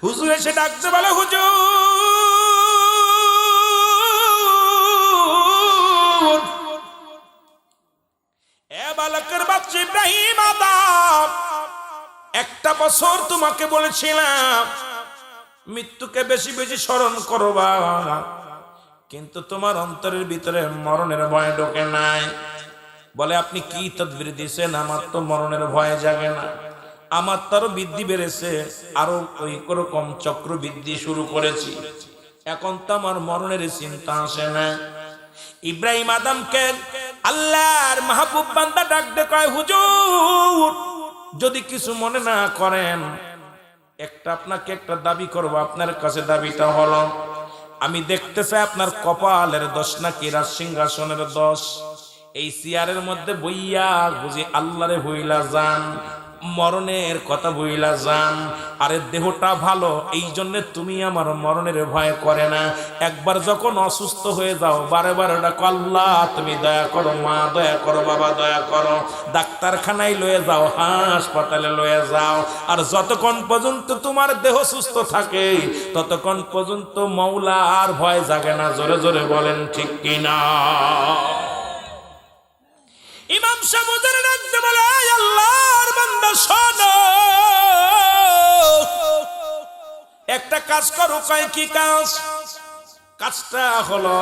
হুজুর এসে ডাকতে বলে, হুজুর এ বালকের বাচ্চা ইব্রাহিম আদম, একটা বছর তোমাকে বলেছিলাম মৃত্যুকে বেশি বেশি স্মরণ করবা, কিন্তু তোমার অন্তরের ভিতরে মরণের ভয় ঢোকে নাই। বলে আপনি কি তদবির দিয়েছেন? আমার তো মরণের ভয় জাগে না, আমার তো আরো বৃদ্ধি বেড়েছে, আরো ওই রকম চক্র বৃদ্ধি শুরু করেছি, এখন তো আমার মরণের চিন্তা আসে না। ইব্রাহিম আদমকে আল্লাহর মাহবুব বান্দা ডাকতে কয়, হুজুর যদি কিছু মনে না করেন, আপনাকে একটা দাবি করব। আপনার কাছে দাবিটা হলো, আমি দেখতে চাই আপনার কপালের দোষ নাকি রাজ সিংহাসনের দোষ। এই চেয়ারের মধ্যে বইয়া বুঝি আল্লাহরে ভুইলা যান, মরণের কথা ভুইলা যান। আরে দেহটা ভালো, এই জন্য তুমি আমার মরণের ভয় করে না। একবার যখন অসুস্থ হয়ে যাও, বারে বারে ডাকো আল্লাহ তুমি দয়া করো, মা দয়া করো, বাবা দয়া করো, ডাক্তারখানায় লয়ে যাও, হাসপাতালে লয়ে যাও। আর যতক্ষণ পর্যন্ত তোমার দেহ সুস্থ থাকে ততক্ষণ পর্যন্ত মওলা আর ভয় জাগে না। জোরে জোরে বলেন ঠিক কিনা? ইমাম সাহেব ওদের ডাকতে বলে, আল্লাহর বান্দা শোনো, একটা কাজ করো। কয় কি কাজ? কাজটা হলো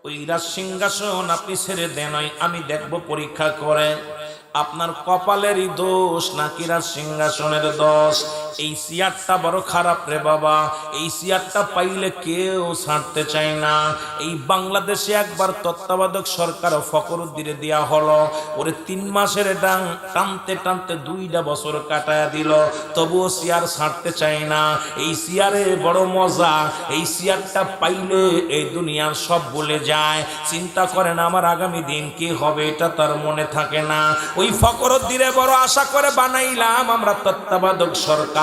ওই রাজ সিংহাসন আপনি ছেড়ে দেন, আমি দেখবো পরীক্ষা করে আপনার কপালেরই দোষ নাকি রাজ সিংহাসনের দোষ। এই চেয়ারটা বড় খারাপ রে বাবা, এই চেয়ারটা পাইলে কেউ ছাড়তে চায় না। এই বাংলাদেশে একবার তত্ত্বাবধায়ক সরকার ফখরুদ্দিনে দেয়া হলো, ওরে 3 মাসের ডাং টানতে টানতে 2টা বছর কাটায়া দিল, তবুও চেয়ার ছাড়তে চায় না। এই চেয়ারে বড় মজা, এই চেয়ারটা পাইলে এই দুনিয়ার সব বলে যায়। চিন্তা করেন আমার আগামী দিন কি হবে এটা তার মনে থাকে না। ওই ফখরুদ্দিনে বড় আশা করে বানাইলাম আমরা তত্ত্বাবধায়ক সরকার,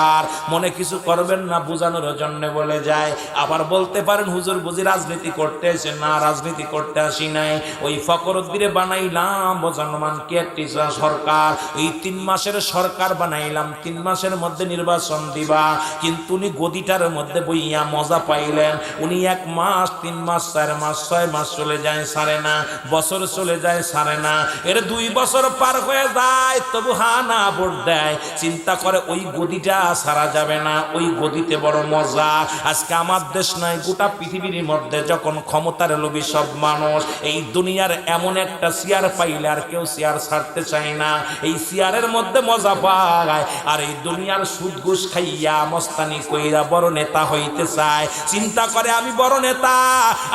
মনে কিছু করবেন না বোঝানোর জন্য বলে যায়। আবার বলতে পারেন হুজুর বুঝি রাজনীতি করতে এসে, না রাজনীতি করতে আসি নাই, ওই ফখরুদ্দিনে বানাইলাম বোঝানোমান কেয়ারটেকার সরকার। এই 3 মাসের সরকার বানাইলাম, 3 মাসের মধ্যে নির্বাচন দিবা, কিন্তু উনি গদিটার মধ্যে বইয়া মজা পাইলেন। উনি 1 মাস 3 মাস 4 মাস 6 মাস চলে যায় ছাড়ে না, বছর চলে যায় ছাড়ে না, এর 2 বছর পার হয়ে যায় তবু হানা ভোট দেয়। চিন্তা করে ওই গদিটা ছাড়া যাবে না, ওই গদিতে বড় মজা। আজকে আমার দেশ নাই গোটা পৃথিবীর মধ্যে যখন ক্ষমতার লোভী সব মানুষ, এই দুনিয়ার এমন একটা চেয়ার পাইলে আর কেউ চেয়ার ছাড়তে চায় না, এই চেয়ারের মধ্যে মজা পায়। আর এই দুনিয়ার সুদ ঘুষ খাইয়া মস্তানি কইরা বড় নেতা হইতে চায়। চিন্তা করে আমি বড় নেতা,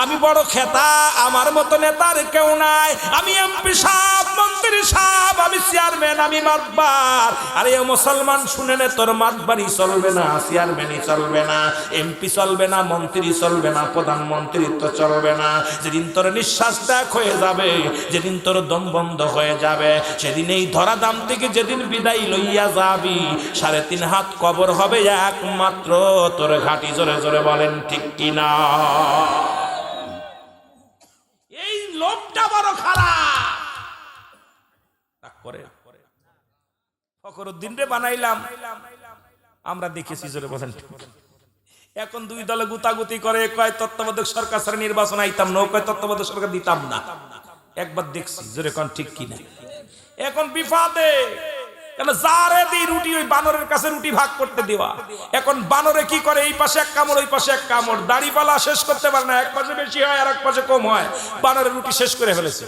আমি বড় খেতা, আমার মতো নেতার কেউ নাই, আমি এমপি সাহেব, মন্ত্রী সাহেব, আমি চেয়ারম্যান, আমি মাতবার। আরে মুসলমান শুনে নে, তোর মাতবাড়ি চলবে না, চেয়ারম্যানই চলবে না, এমপি চলবে না, মন্ত্রী চলবে না, প্রধানমন্ত্রিত্ব চলবে না। যেদিন তোর নিঃশ্বাস ত্যাগ হয়ে যাবে, যেদিন তোর দম বন্ধ হয়ে যাবে, সেদিন এই ধরাধাম থেকে যেদিন বিদায় লইয়া যাবি, 3.5 হাত কবর হবে একমাত্র তোর ঘাটি। জোরে জোরে বলেন ঠিক কিনা? এই লোভটা বড় খারাপ। করে ফখরুদ্দিন রে বানাইলাম আমরা দেখেছি, জোরে বলেন। এখন 2 দলে গুতাগুতি করে, কয় তত্ত্বাবধায়ক সরকার ছাড়া নির্বাচন আইতাম না, কয় তত্ত্বাবধায়ক সরকার দিতাম না। একবার দেখছি, জোরে কোন ঠিক কিনা? এখন বিফাদে, কেন যারে দি রুটি ওই বানরের কাছে রুটি ভাগ করতে দেওয়া। এখন বানরে কি করে, এই পাশে 1 কামড় ওই পাশে 1 কামড়, দাড়িপালা শেষ করতে পারে না, এক পাশে বেশি হয় আর এক পাশে কম হয়, বানরের রুটি শেষ করে ফেলেছে।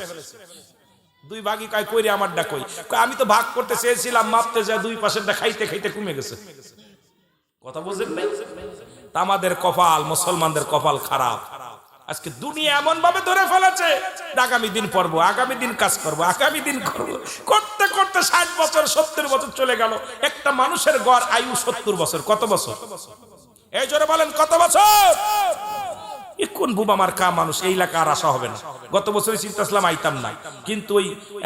2 ভাগই কয় কইরে আমারটা কই, আমি তো ভাগ করতে চেয়েছিলাম, মাপতে যায় 2 পাশেরটা খাইতে খাইতে কমে গেছে। কথা বুঝেন নাই? আমাদের কপাল, মুসলমানদের কপাল খারাপ। আজকে দুনিয়া এমন ভাবে ধরে ফেলেছে, আগামী দিন পড়ব, আগামী দিন কাজ করব, আগামী দিন করব, করতে করতে 60 বছর 70 বছর চলে গেল। একটা মানুষের গড় আয়ু 70 বছর। কত বছর? এই জোরে বলেন কত বছর? কোন বুবা মার কা মানুষ, এই এলাকা আর আসা হবে না। গত বছরই চিন্তা আসলাম আইতাম না, কিন্তু ওই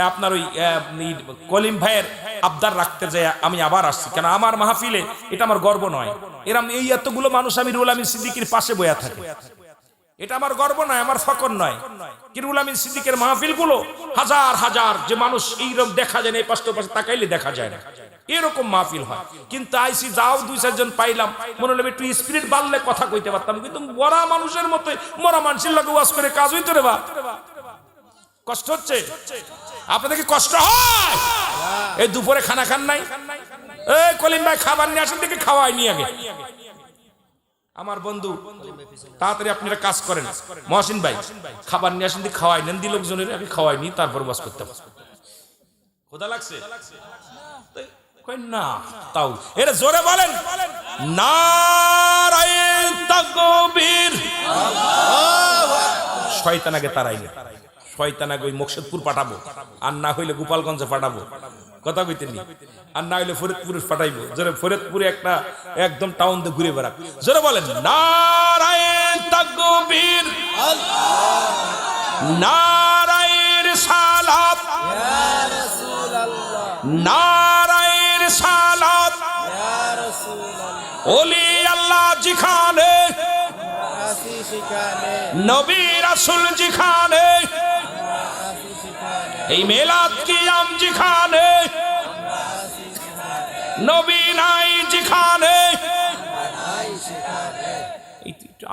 আপনার ওই কলিম ভাইয়ের আবদার রাখতে যায় আমি আবার আসছি। কেন আমার মাহফিলে এটা আমার গর্ব নয়, এরম এই এতগুলো মানুষ আমি রুহুল আমিন সিদ্দিকীর পাশে বয়া থাকে, এটা আমার গর্ব নয়, আমার ফকর নয়। কি রুহুল আমিন সিদ্দিকের মাহফিল গুলো হাজার হাজার যে মানুষ এইরকম দেখা যায় না, এই পাশে পাশে তাকাইলে দেখা যায় না, এরকম মাহফিল হয়। কিন্তু আইসি যাও 2-4 জন পাইলাম, মনে হলো একটু স্পিরিট বাড়লে কথা কইতে পারতাম, কিন্তু মরা মানুষের মতো মরা মানুষের লাগে ওয়াজ করে কাজ হইতো রে বা। কষ্ট হচ্ছে আপনাদের? কি কষ্ট হয়? এই দুপুরে খানা খান নাই? এই কলিম ভাই খাবার নিয়ে আসেন, দেখে খাওয়াই নি আগে। আমার বন্ধু তাড়াতাড়ি আপনারা কাজ করেন, মহসিন ভাই খাবার নিয়ে আসেন, খাওয়াই নেন, দি লোকজনের আগে খাওয়াই নি, তারপর বাস করতে খোদা লাগছে না। তাও এরা জোরে বলেন নারায়ে তাকবীর। শয়তান আগে তারাইলে, শয়তান আগে ওই মুকশেদপুর পাঠাবো, আর না হইলে গোপালগঞ্জে পাঠাবো, কথা কইতেনি, আর না হইলে ফরিদপুরে পাঠাইবো। জোরে ফরিদপুরে একটা একদম টাউন দিয়ে ঘুরে বেড়াক। জোরে বলেন নারায়ে তাকবীর, নারায়ে রিসালাত, ইয়া রাসূলুল্লাহ, নারায়ে রিসালাত, ইয়া রাসূলুল্লাহ। ওলি আল্লাহ জিখানে, নবী রাসূল জিখানে, এই মিলাদ কিয়াম জিখানে, নবী নাই জিখানে।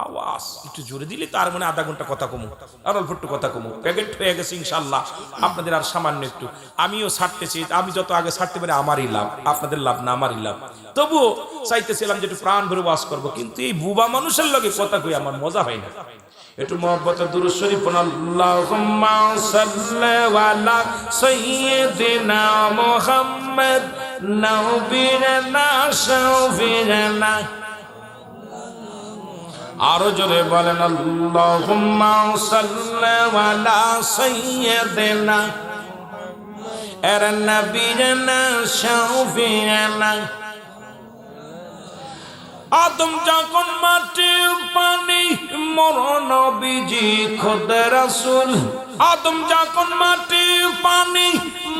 আওয়াজ একটু জোরে দিলে তার মানে আধা ঘন্টা কথা কমুক, আর অল্প একটু কথা কমুক। প্যাকেট হয়ে গেছে ইনশাল্লাহ, আপনাদের আর সামান্য একটু। আমিও ছাড়তেছি, আমি যত আগে ছাড়তে পারি আমারই লাভ, আপনাদের লাভ না আমারই লাভ। তবুও চাইতেছিলাম যে একটু প্রাণ ভরে ওয়াজ করবো, কিন্তু এই বুবা মানুষের লগে কথা কই আমার মজা হয় না। একটু মহব্বত দুরূদ শরীফ পড়ুন। আল্লাহুম্মা সাল্লি আলা সাইয়্যিদিনা মুহাম্মদ নবিয়িনা শাফিঈনা। আরো জোরে বলেন আল্লাহুম্মা সাল্লি আলা সাইয়্যিদিনা এর নবিয়িনা শাফিঈনা। আদম যখন মাটি পানি মরণ নবীজি খোদা রাসূল। আদম যখন মাটি পানি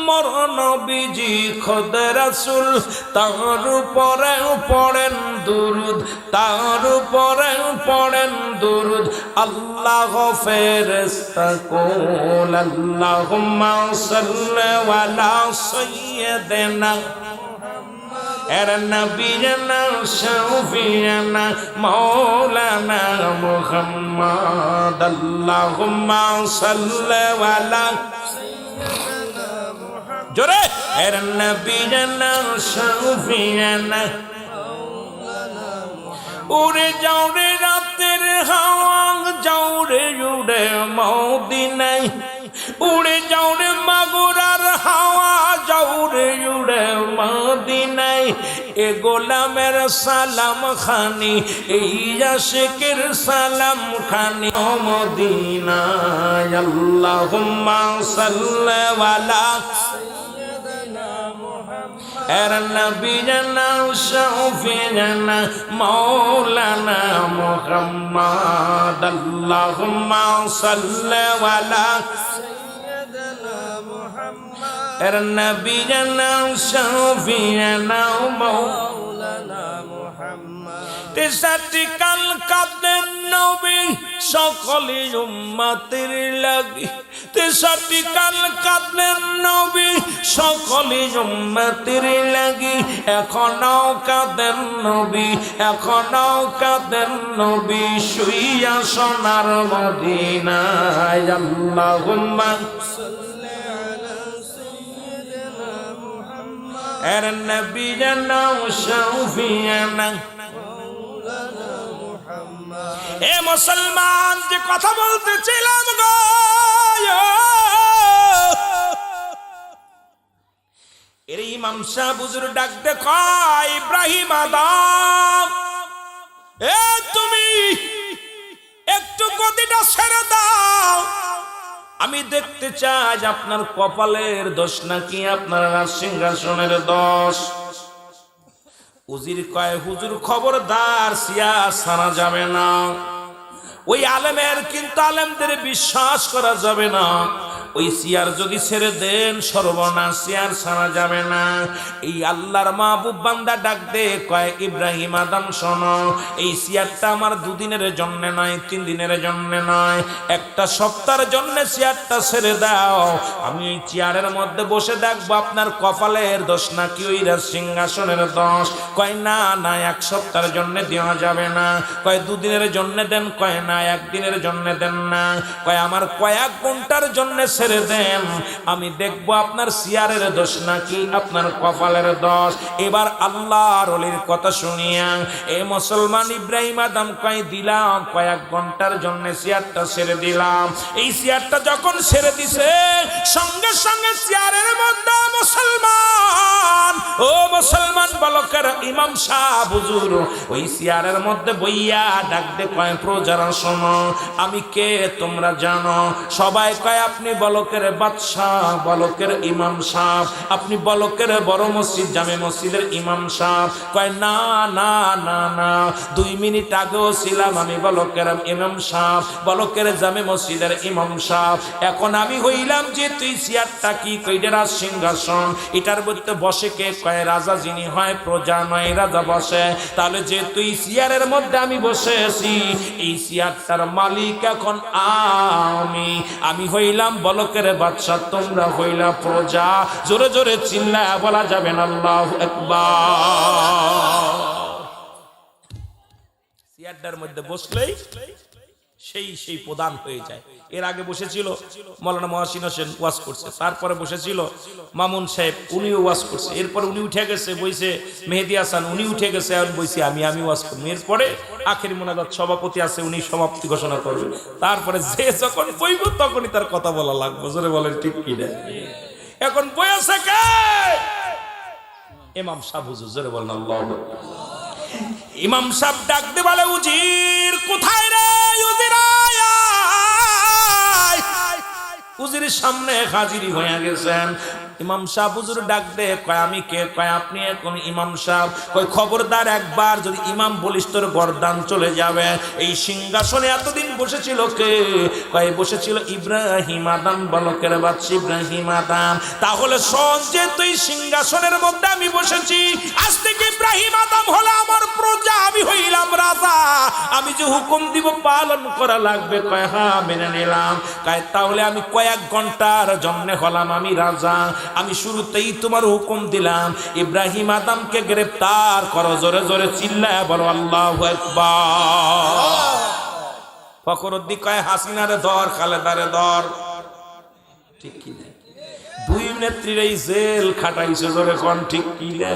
মরণ নবীজি খোদা রাসূল। তার উপরে পড়েন দুরুদ, তার উপরে পড়েন দুরুদ। আল্লাহ ফেরেশতা কুল আল্লাহুম্মা সাল্লি আলা সাইয়্যিদিনা এর নবিয়িনা শাফিঈনা মাওলানা মুহাম্মদ। আল্লাহুম্মা সাল্লি আলা সাইয়্যিদিনা মুহাম্মদ জোরে এর নবিয়িনা শাফিঈনা মাওলানা মুহাম্মদ। উড়ে যাও রে রাতের হাওয়া, যাও রে উড়ে মদিনায়। উড়ে যাও রে মাগুরার হাওয়া, যাও রে উড়ে মদিনায়। এ গোলামের সালাম খানি, এই আশিকের সালাম খানি মদিনায়। আল্লাহুম্মা সাল্লি আলা সাইয়্যিদিনা মুহাম্মদ এর নবিয়িনা শাফিঈনা মাওলানা মুহাম্মদ। আল্লাহুম্মা সাল্লি আলা এর নবিয়িনা শাফিঈনা মাওলানা মুহাম্মদ। তেসাটি কাল কাঁদেন নবী সকলে উম্মতের লাগি। তেসাটি কাল কাঁদেন নবী সকলে উম্মতের লাগি। এখনো কাঁদেন নবী, এখনো কাঁদেন নবী শুইয়া সোনার মদিনায়। আল্লাহুম্মা এর নবিয়িনা শাফিঈনা মাওলানা মুহাম্মদ। এ মুসলমান যে কথা বলতেছিলাম গো, এর ইমাম সাহেব হুজুর ডাক দে কয় ইব্রাহিম আদম, এ তুমি একটু গদিটা ছেড়ে দাও, আমি দেখতে চাই আপনার কপালের দোষ নাকি আপনার সিংহাসনের দোষ। উজির কয় হুজুর খবরদার, সিয়ার ছাড়া যাবে না। ওই আলেমের কিন্তু আলেমদের বিশ্বাস করা যাবে না। ওই সিয়ার যদি ছেড়ে দেন সর্বনাশ, সিয়ার ছাড়া যাবে না। এই আল্লাহর মাহবুব বান্দা ডাক দে কয় ইব্রাহিম আদম শোনো, এই সিয়ারটা আমার দুদিনের জন্য নয়, 3 দিনের জন্য নয়, একটা সপ্তাহের জন্য সিয়ারটা ছেড়ে দাও। আমি এই চেয়ারের মধ্যে বসে দেখবো আপনার কপালের দোষ নাকি ওই সিংহাসনের দোষ। কয় না না, 1 সপ্তাহের জন্য দেওয়া যাবে না। কয় 2 দিনের জন্য দেন। কয় না 1 দিনের জন্য দেন না। কয় আমার কয়েক ঘন্টার জন্য ছেড়ে দেন, আমি দেখবো আপনার সিয়ারের দোষ নাকি আপনার কপালের দোষ। এবার আল্লাহর ওলির কথা শুনিয়া এই মুসলমান ইব্রাহিম আদম কয় দিলাম, কয়েক ঘন্টার জন্য সিয়ারটা ছেড়ে দিলাম। এই সিয়ারটা যখন ছেড়ে দিছে সঙ্গে সঙ্গে সিয়ারের মধ্যে মুসলমান, ও মুসলমান বালকের ইমাম সাহেব হুজুর ওই সিয়ারের মধ্যে বইয়া ডাক দে কয় প্রজারা শোনো, আমি কে তোমরা জানো? সবাই কয় আপনি বলকের বাদশাহ, বলকের ইমাম সাহেব, আপনি বলকের বড় মসজিদ জামে মসজিদের ইমাম সাহেব। কয় না না না না, 2 মিনিট আগেও ছিলাম আমি বলকের ইমাম সাহেব, বলকের জামে মসজিদের ইমাম সাহেব। এখন আমি হইলাম যে তুই চেয়ারটা কি কইডে রাজ সিংহাসন, এটার মধ্যে বসে কে? কয় রাজা যিনি হয় প্রজা নয়, রাজা বসে। তাহলে যে তুই চেয়ারের মধ্যে আমি বসে আছি, এই চেয়ারটার মালিক এখন আমি হইলাম বলকের বাদশাহ, তোমরা হইলা প্রজা। জোরে জোরে চিল্লায়া বলা যাবেন আল্লাহু আকবার। চেয়ারটার মধ্যে বসলেই সেই প্রধান হয়ে যায়। এর আগে বসেছিল মাওলানা মহসিন হোসেন ওয়াজ করছে, তারপরে বসেছিল মামুন সাহেব, উনিও ওয়াজ করছে, এরপরে উনি উঠে গেছে বইছে মেহেদি হাসান, উনি উঠে গেছে, এখন বইছে আমি ওয়াজ করব। এরপরে আখেরি মোনাজাত সভাপতি আছে, উনি সমাপ্তি ঘোষণা করবেন। তারপরে যে যখন বইব তখনই তার কথা বলা লাগবে, জোরে বলেন ঠিক কি না? এখন বই আছে কে? ইমাম সাহেব হুজুর, জোরে বলেন আল্লাহু আকবার। ইমাম সাহেব ডাক দিয়ে বলে, উজির কোথায় রে? উজিরের সামনে হাজিরি হয়ে গেছেন। ইমাম সাহেব হুজুর ডাক দে, কয় আমি কে? কয় আপনি এখন ইমাম সাহেব। কয় খবরদার, একবার যদি ইমাম বলিস তোর গর্দান চলে যাবে। এই সিংহাসনে এতদিন বসেছিল কে? কয় বসেছিল ইব্রাহিম আদম, বলকের বাদশা ইব্রাহিম আদম। তাহলে শোন, যে তুই সিংহাসনের মধ্যে আমি বসেছি, আজ থেকে ইব্রাহিম আদম হলো আমার প্রজা, আমি হইলাম রাজা, আমি যে হুকুম দিব পালন করা লাগবে। কয় হ্যাঁ মেনে নিলাম। কয় তাহলে আমি কয়েক ঘন্টার জন্য হলাম আমি রাজা, আমি শুরুতেই তোমার হুকুম দিলাম ইব্রাহিম আদমকে গ্রেফতার করো। জোরে জোরে চিল্লায় বলো আল্লাহু আকবার। ফখরুদ্দিন কয় হাসিনারে ধর, খালেদারে ধর, ঠিক কি না? দুই নেত্রীর এই জেল খাটাইছে, জোরে কোন ঠিক কি না?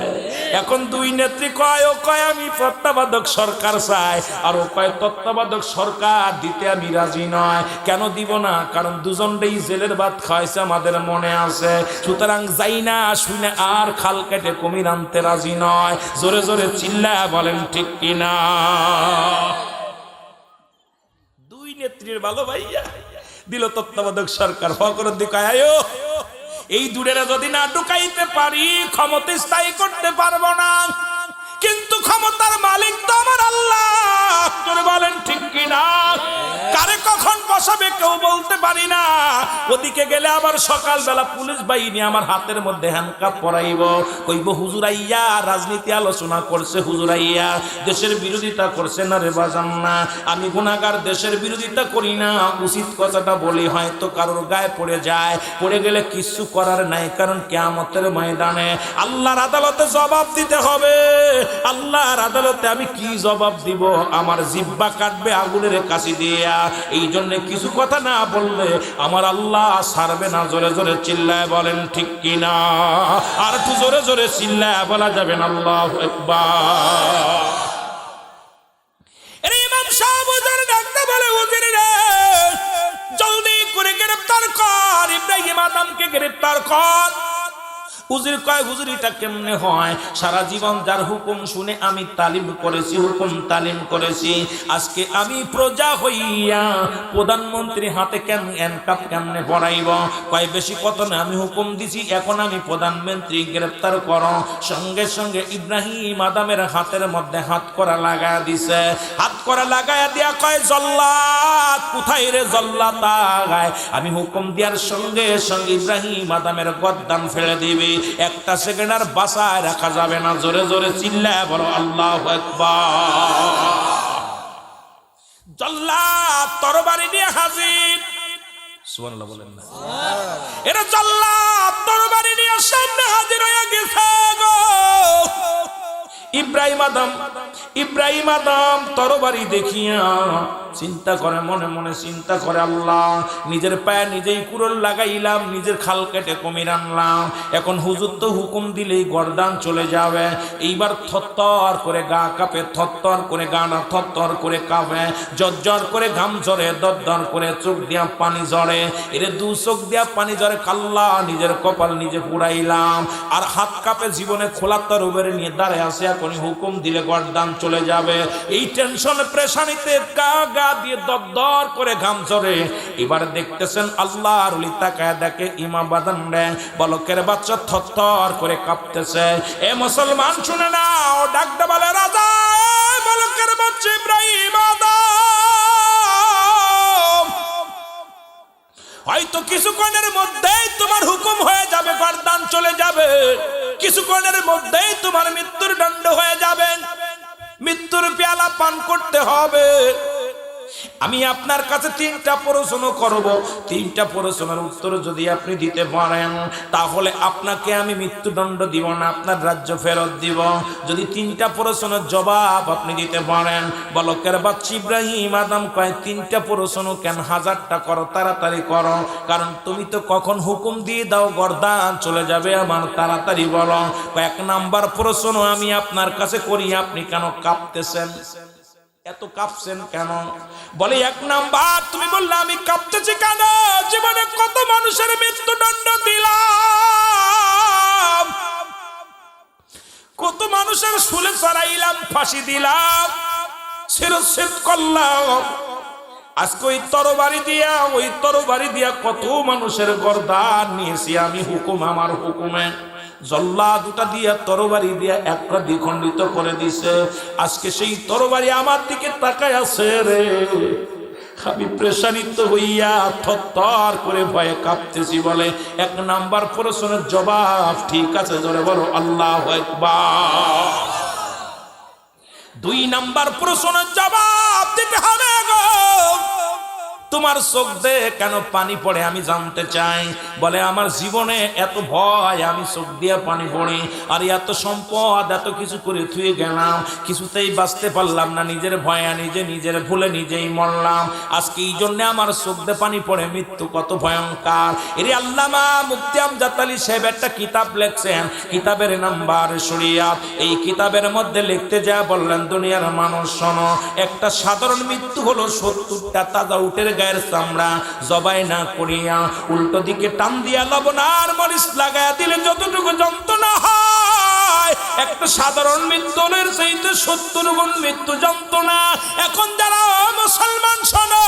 এখন দুই নেত্রী কয়, ও কয় আমি তত্ত্বাবধায়ক সরকার চাই, আর ও কয় তত্ত্বাবধায়ক সরকার দিতে আমি রাজি নয়। কেন দিব না? কারণ দুজনেই জেলের ভাত খাইছে আমাদের মনে আছে, সুতরাং যাই না শুনে আর খাল কেটে কুমির আনতে রাজি নয়। জোরে জোরে চিল্লায় বলেন ঠিক কি না? দুই নেত্রীর ভালো ভাইয়া দিল তত্ত্বাবধায়ক সরকার। ফখরুদ্দিন কয় আয়ো, এই দুড়েরা যদি না ঢুকাইতে পারি ক্ষমতা স্থায়ী করতে পারবো না, কিন্তু ক্ষমতার মালিক তো আমার আল্লাহ। জোরে বলেন ঠিক কি না? কারে কখন বসাবে কেউ বলতে পারি না। ওদিকে গেলে আবার সকালবেলা পুলিশ বাহিনী আমার হাতের মধ্যে হ্যান্ডকাপ পরাইব, কইব হুজুর আইয়া রাজনীতি আলোচনা করছে, হুজুর আইয়া দেশের বিরোধিতা করছে। না রে বাজান না, আমি গুনাহগার, দেশের বিরোধিতা করি না, উচিত কথাটা বলি, হয়তো কারোর গায়ে পড়ে যায়, পড়ে গেলে কিছু করার নাই, কারণ কিয়ামতের ময়দানে আল্লাহর আদালতে জবাব দিতে হবে। আল্লাহর আদালতে আমি কি জবাব দিব? আমার জিহ্বা কাটবে আগুনের কাছে দিয়া। এই জন্য কিছু কথা না বললে আমার আল্লাহ ছাড়বে না। জোরে জোরে চিল্লায় বলেন ঠিক কিনা? আর একটু জোরে জোরে চিল্লায় বলা যাবে না আল্লাহু আকবার। এর ইমাম সাহেব হুজুর ডাকতে বলে, হুজুর রে জলদি করে গ্রেফতার কর, ইব্রাহিম আদমকে গ্রেফতার কর। হুজুর কয়, হুজুর এটা কেমনে হয়? সারা জীবন যার হুকুম শুনে আমি তালিম করেছি, হুকুম তালিম করেছি, আজকে আমি প্রজা হইয়া প্রধানমন্ত্রী হাতে হ্যান্ডকাপ কেমনে পরাইব? কয় বেশি কত না, আমি হুকুম দিছি, এখন আমি প্রধানমন্ত্রী গ্রেফতার করো। সঙ্গে সঙ্গে ইব্রাহিম আদমের হাতের মধ্যে হাত করা লাগায়া দিছে। হাত করা লাগায়া দিয়া কয়, জল্লাদ কোথায় রে? জল্লাদ আগায়। আমি হুকুম দেওয়ার সঙ্গে সঙ্গে ইব্রাহিম আদমের গর্দান ফেলে দিবি, একটা সেকেন্ড আর বাঁচায় রাখা যাবে না। জোরে জোরে চিল্লায় বলো আল্লাহু আকবার। জল্লাদ তরবারি নিয়ে হাজির, সুবহানাল্লাহ বলেন না? এরা জল্লাদ তরবারি নিয়ে সামনে হাজির হয়ে গেছে গো। ইব্রাহিম আদম তরবারি দেখিয়া চিন্তা করে, মনে মনে চিন্তা করে, আল্লাহ নিজের পায়ে নিজেই কুড়োল লাগাইলাম, নিজের খাল কেটে কুমির আনলাম, এখন হুজুর তো হুকুম দিলেই গর্দান চলে যাবে। এইবার থরথর করে গা কাঁপে, থরথর করে গা না থরথর করে কাঁপে, জর্জর করে ঘাম ঝরে, দরদর করে চোখ দিয়া পানি ঝরে। এর দু চোখ দিয়া পানি ঝরে, কাল্লা নিজের কপাল নিজে পুড়াইলাম, আর হাত কাঁপে, জীবনে খোলা তরবারি নিয়ে দাঁড়ায় আছে, এখন হুকুম দিলে গর্দান চলে যাবে। এই টেনশনে প্রেশানিতে গা দিয়ে দরদর করে ঘাম ঝরে। এবার দেখতেছেন আল্লাহর ওলি তাকায় দেখে ইমাম আদম রে বলকের বাচ্চা থরথর করে কাঁপতেছে। এ মুসলমান শুনে না, ও ডাকতে বলে, রাজা বলকের বাচ্চা ইব্রাহিম আদম, হয়তো কিছুক্ষণের মধ্যেই তোমার হুকুম হয়ে যাবে, গর্দান চলে যাবে, কিছুক্ষণের মধ্যেই তোমার মৃত্যুর দণ্ড হয়ে যাবে, মৃত্যুর পেয়ালা পান করতে হবে। আমি আপনার কাছে 3টা প্রশ্ন করব, 3টা প্রশ্নের উত্তর যদি আপনি দিতে পারেন তাহলে আপনাকে আমি মৃত্যুদণ্ড দিব না, আপনার রাজ্য ফেরত দিব। যদি 3টা প্রশ্নের জবাব আপনি দিতে পারেন। বলকের বাচ্চা ইব্রাহিম আদম কয় 3টা প্রশ্ন কেন, 1000টা করো, তাড়াতাড়ি করো, কারণ তুমি তো কখন হুকুম দিয়ে দাও গর্দান চলে যাবে আমার, তাড়াতাড়ি বলো। 1 নাম্বার প্রশ্ন আমি আপনার কাছে করি, আপনি কেন কাঁপতেছেন, এত কাঁপছেন কেন? বলে 1 নাম্বার, তুমি বললে আমি কাঁপতেছি কেন? জীবনে কত মানুষের মৃত্যুদণ্ড দিলাম, কত মানুষের শুলে চড়াইলাম, ফাঁসি দিলাম, শিরচ্ছেদ করলাম, আজকে ওই তরবারি দিয়া কত মানুষের গর্দান নিয়েছি আমি, হুকুম আমার হুকুমে। জল্লা 2টা দিয়া তরবারি দিয়া একটা দ্বিখণ্ডিত করে দিছে। আজকে সেই তরবারি আমার দিকে তাকায় আছে রে, আমি প্রেশানিত হইয়া থরথর করে ভয়ে কাঁপতেছি। বলে 1 নাম্বার প্রশ্নের জবাব ঠিক আছে, জোরে বলো আল্লাহু আকবার। 2 নাম্বার প্রশ্নের জবাব দিতে হবে গো। তোমার চোখ দিয়ে কেন পানি পড়ে আমি জানতে চাই। বলে আমার জীবনে এত ভয়, আমি চোখ দিয়ে পানি পড়ি, আর এত সম্পদ এত কিছু করে থুয়ে গেলাম, কিছুতেই বাঁচতে পারলাম না, নিজের ভয়ে নিজের ভুলে নিজেই মরলাম। আজকে এই জন্য আমার চোখ দিয়ে পানি পড়ে, মৃত্যু কত ভয়ঙ্কর। এর আল্লামা মুফতি আমজাদ আলী সাহেব একটা কিতাব লিখছেন, কিতাবের নাম্বার শরিয়াত। এই কিতাবের মধ্যে লিখতে যা বললেন, দুনিয়ার মানুষ শোনো, একটা সাধারণ মৃত্যু হলো 70টা তাজা উটের গায়ের চামড়া জবাই না করিয়া উল্টো দিকে টান দিয়া লবণ আর মরিচ লাগায়া দিলে যতটুকু যন্ত্রণা হয়, একটা সাধারণ মৃত্যুর চাইতে 70 গুণ মৃত্যু যন্ত্রণা। এখন যারা মুসলমান শোনো,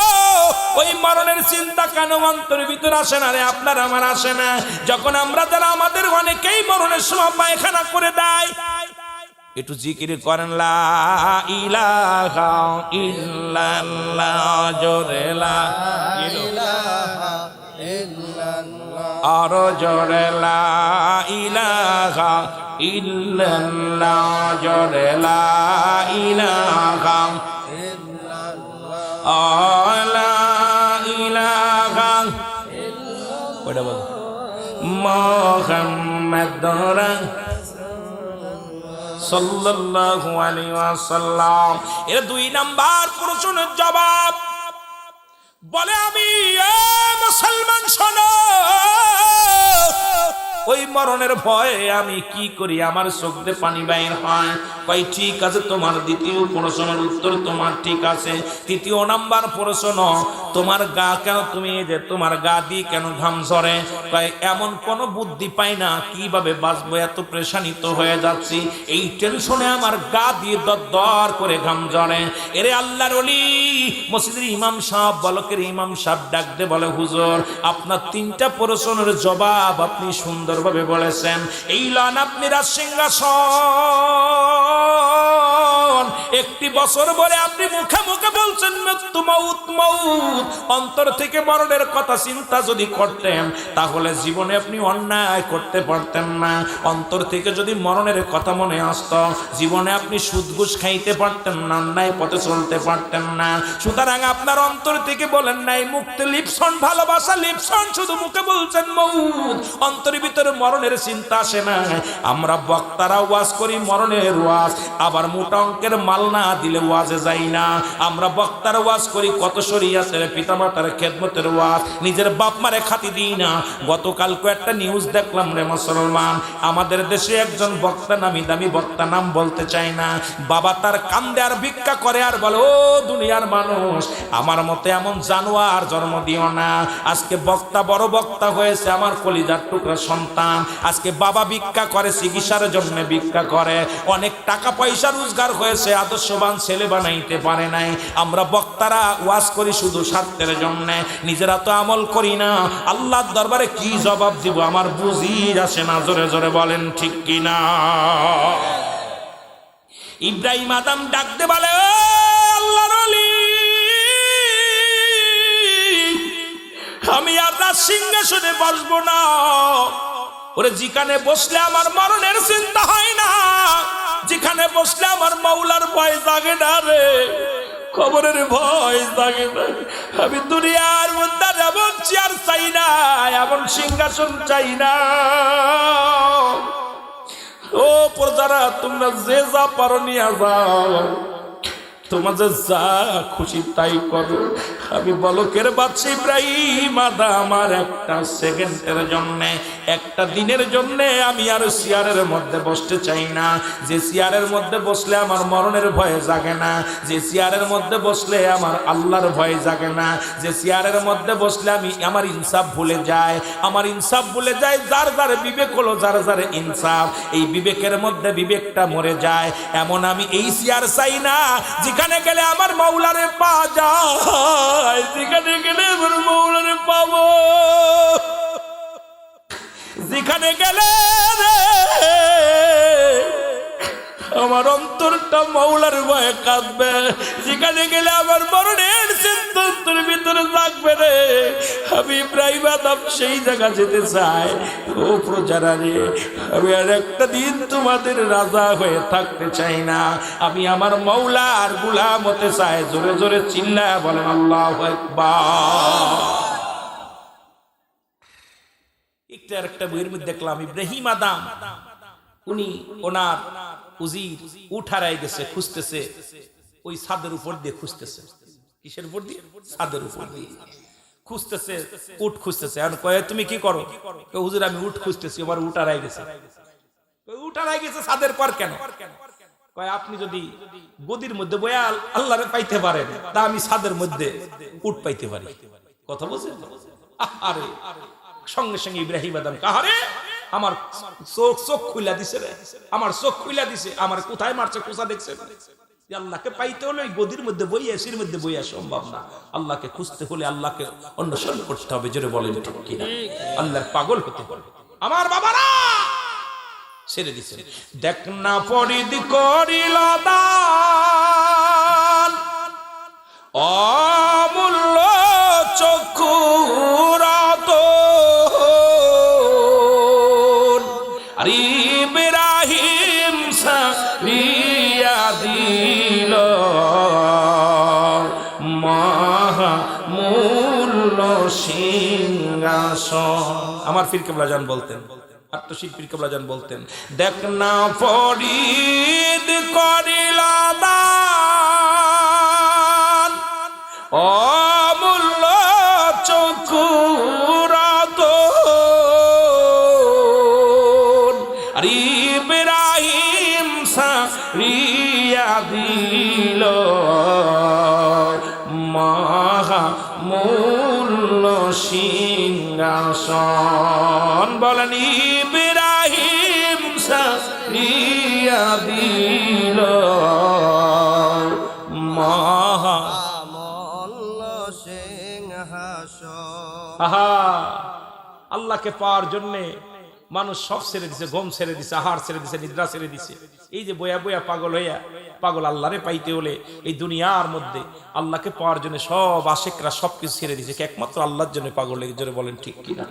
ওই মরণের চিন্তা কেন অন্তরের ভিতরে আসে না রে? আপনার আমার আসে না? যখন আমরা যারা আমাদের অনেকেই মরণের সময় পায়খানা করে দেয়, একটু জিকির করেন, লা ইলাহা ইল্লাল্লাহ, জোরে লা ইলাহা ইল্লাল্লাহ, আর জোরে লা ইলাহা ইল্লাল্লাহ, জোরে লা ইলাহা ইল্লাল্লাহ, লা ইলাহা ইল্লাল্লাহ, ওটা বল মুহাম্মাদুর সাল্লাল্লাহু আলাইহি ওয়াসাল্লাম। এর 2 নাম্বার প্রশ্নের জবাব। বলে আমি মুসলমান শোনো, ওই মরণের ভয়ে আমি কি করি, আমার চোখ দিয়ে পানি বাইর হয়। কই ঠিক আছে, তোমার 2য় প্রশ্নের উত্তর তোমার ঠিক আছে। 3য় নাম্বার প্রশ্ন, তোমার গা কেন, তুমি যে তোমার গা দিয়ে কেন ঘাম ঝরে? কই এমন কোন বুদ্ধি পাই না, কিভাবে বাঁচবো, এত প্রেশানিত হয়ে যাচ্ছি, এই টেনশনে আমার গা দিয়ে দরদর করে ঘাম ঝরে। এরে আল্লাহর ওলি মসজিদের ইমাম সাহেব, বলকের ইমাম সাহেব ডাক দে বলে, হুজুর আপনার 3টা প্রশ্নের জবাব আপনি সুন্দরভাবে বলেছেন, এই লন আপনি রাজসিংহাসন। 1 বছর পরে আপনি মুখে মুখে বলছেন মৃত্যু, মউত মউত, অন্তর থেকে মরণের কথা চিন্তা যদি করতেন তাহলে জীবনে আপনি অন্যায় করতে পারতেন না। অন্তর থেকে যদি মরণের কথা মনে আসতো, জীবনে আপনি সুদ ঘুষ খাইতে পারতেন না, অন্যায় পথে চলতে পারতেন না। সুতরাং আপনার অন্তর থেকে বলেন নাই মুক্তি লিপসন, ভালোবাসা লিপসন, শুধু মুখে বলছেন মউত, অন্তরের ভিতরে মরণের চিন্তা আসে না। আমরা বক্তারা ওয়াজ করি মরণের ওয়াজ, আবার মোটা অঙ্কের মাল না দিলে ওয়াজে যাই না। আমরা বক্তারা ওয়াজ করি কত শরীয়তের পিতামাতার খেদমতের ওয়াজ, নিজের বাপ মারে খাতি দিই না। গতকালকে একটা নিউজ দেখলাম রে মুসলমান, আমাদের দেশে একজন বক্তা, নামি দামি বক্তা, নাম বলতে চাই না, বাবা তার কান্দে আর ভিক্ষা করে আর বলে, ও দুনিয়ার মানুষ, আমার মতে এমন জানোয়ার জন্ম দিও না। আজকে বক্তা বড় বক্তা হয়েছে, আমার কলিজার টুকরা সন্তান, আজকে বাবা ভিক্ষা করে, চিকিৎসার জন্য ভিক্ষা করে, অনেক টাকা পয়সা রোজগার হয়েছে, আদর্শবান ছেলে বানাইতে পারে নাই। আমরা বক্তারা ওয়াজ করি শুধু স্বার্থের জন্য, নিজেরা তো আমল করি না। আল্লাহর দরবারে কি জবাব দিব আমার বুঝি আসে না, জোরে জোরে বলেন ঠিক কিনা। ইব্রাহিম আদম ডাকতে বলে, আল্লাহর ওলি, আমি আর সিংহাসনে বসবো না। ওরে যেখানে বসলে আমার মরণের চিন্তা হয় না, যেখানে বসলে আমার মাওলার ভয় জাগে না রে, কবরের ভয় জাগে না। আমি দুনিয়ার মধ্যে এমন চেয়ার চাই না, এমন সিংহাসন চাই না। ও প্রজারা, তোমরা যে যা পারো নিয়ে যাও, তোমাদের যা খুশি তাই করো। আমি বলকের বাদশা ইব্রাহিম আদা আমার একটা সেকেন্ডের জন্য, একটা দিনের জন্য আমি আর চেয়ারের মধ্যে বসতে চাই না। যে চেয়ারের মধ্যে বসলে আমার মরণের ভয় জাগে না, যে চেয়ারের মধ্যে বসলে আমার আল্লাহর ভয় জাগে না, যে চেয়ারের মধ্যে বসলে আমি আমার ইনসাফ ভুলে যাই, আমার ইনসাফ ভুলে যায়। যার যার বিবেক হলো, যার যার ইনসাফ, এই বিবেকের মধ্যে বিবেকটা মরে যায়, এমন আমি এই চেয়ার চাই না যেখানে গেলে আমার মাওলারে পাওয়া যায়, যেখানে গেলে আমার মাওলারে পাবো, যেখানে গেলে আমার অন্তরটা মাওলার ভয়ে কাঁদবে, যেখানে গেলে আমার মরণের চিন্তা অন্তরের ভিতরে থাকবে রে। আমি ইব্রাহিম আদম সেই জায়গা যেতে চাই। ও প্রজারা রে, আমি আর একটা দিন তোমাদের রাজা হয়ে থাকতে চাই না, আমি আমার মাওলার গোলাম হতে চাই। জোরে জোরে চিল্লায় বলেন আল্লাহু আকবার। একটা বইয়ের মধ্যে দেখলাম ইব্রাহিম আদম উনি ওনার উজির উট হারাই গেছে, খুঁজতেছে, ওই ছাদের উপর দিয়ে খুঁজতেছে। কিসের উপর দিয়ে? ছাদের উপর দিয়ে খুঁজতেছে, উট খুঁজতেছে। আর কয়ে তুমি কি করো? হুজুর আমি উট খুঁজতেছি, আমার উট হারাই গেছে। উট হারাই গেছে ছাদের পর কেন? কয় আপনি যদি গদির মধ্যে বয়া আল্লাহরে পাইতে পারেন, তা আমি ছাদের মধ্যে উট পাইতে পারি। কথা বলছেন? আরে সঙ্গে সঙ্গে ইব্রাহিম আদম কাহারে আমার চোখ খুইলা দিছে রে, আমার চোখ খুইলা দিছে। আমার কোথায় মারছে কোথা দেখছে? আল্লাহকে পাইতে হলে গদির মধ্যে বইয়া, এসির মধ্যে বইয়া সম্ভব না। আল্লাহকে খুঁজতে হলে আল্লাহকে অন্বেষণ করতে হবে। জোরে বলেন ঠিক কিনা? আল্লাহর পাগল হতে হবে। আমার বাবারা ছেড়ে দিছে। দেখ না ফরিদ করিল দান, অমূল্য চক্ষুর ইব্রাহিম সারিয়া দিল মহামূল্য সিংহাসন। আমার পীর কেবলা জান বলতেন, আত্মশিল্পীর কেবলা জান বলতেন, দেখ না ফরিদ করিল দান, অমূল্য চক্ষুর ইব্রাহিম সারিয়া দিল মহামূল্য সিংহাসন। বলেন ইব্রাহিম সারিয়া দিল মহামূল্য সিংহাসন। আহা, আল্লাহকে পাওয়ার জন্যে মানুষ সব ছেড়ে দিছে, ঘুম ছেড়ে দিছে, আহার ছেড়ে দিছে, নিদ্রা ছেড়ে দিছে। এই যে বয়া বয়া পাগল হইয়া, পাগল আল্লাহরে পাইতে হলে এই দুনিয়ার মধ্যে আল্লাহকে পাওয়ার জন্য সব আশিকরা সবকিছু ছেড়ে দিছে, একমাত্র আল্লাহর জন্য পাগল লেগে। জোরে বলেন ঠিক কিনা?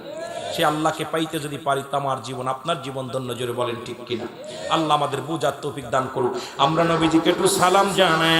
সে আল্লাহকে পাইতে যদি পারি, আমার জীবন আপনার জীবন ধন্য। জোরে বলেন ঠিক কিনা? আল্লাহ আমাদের বুঝার তৌফিক দান করুক। আমরা নবীজিকে একটু সালাম জানাই।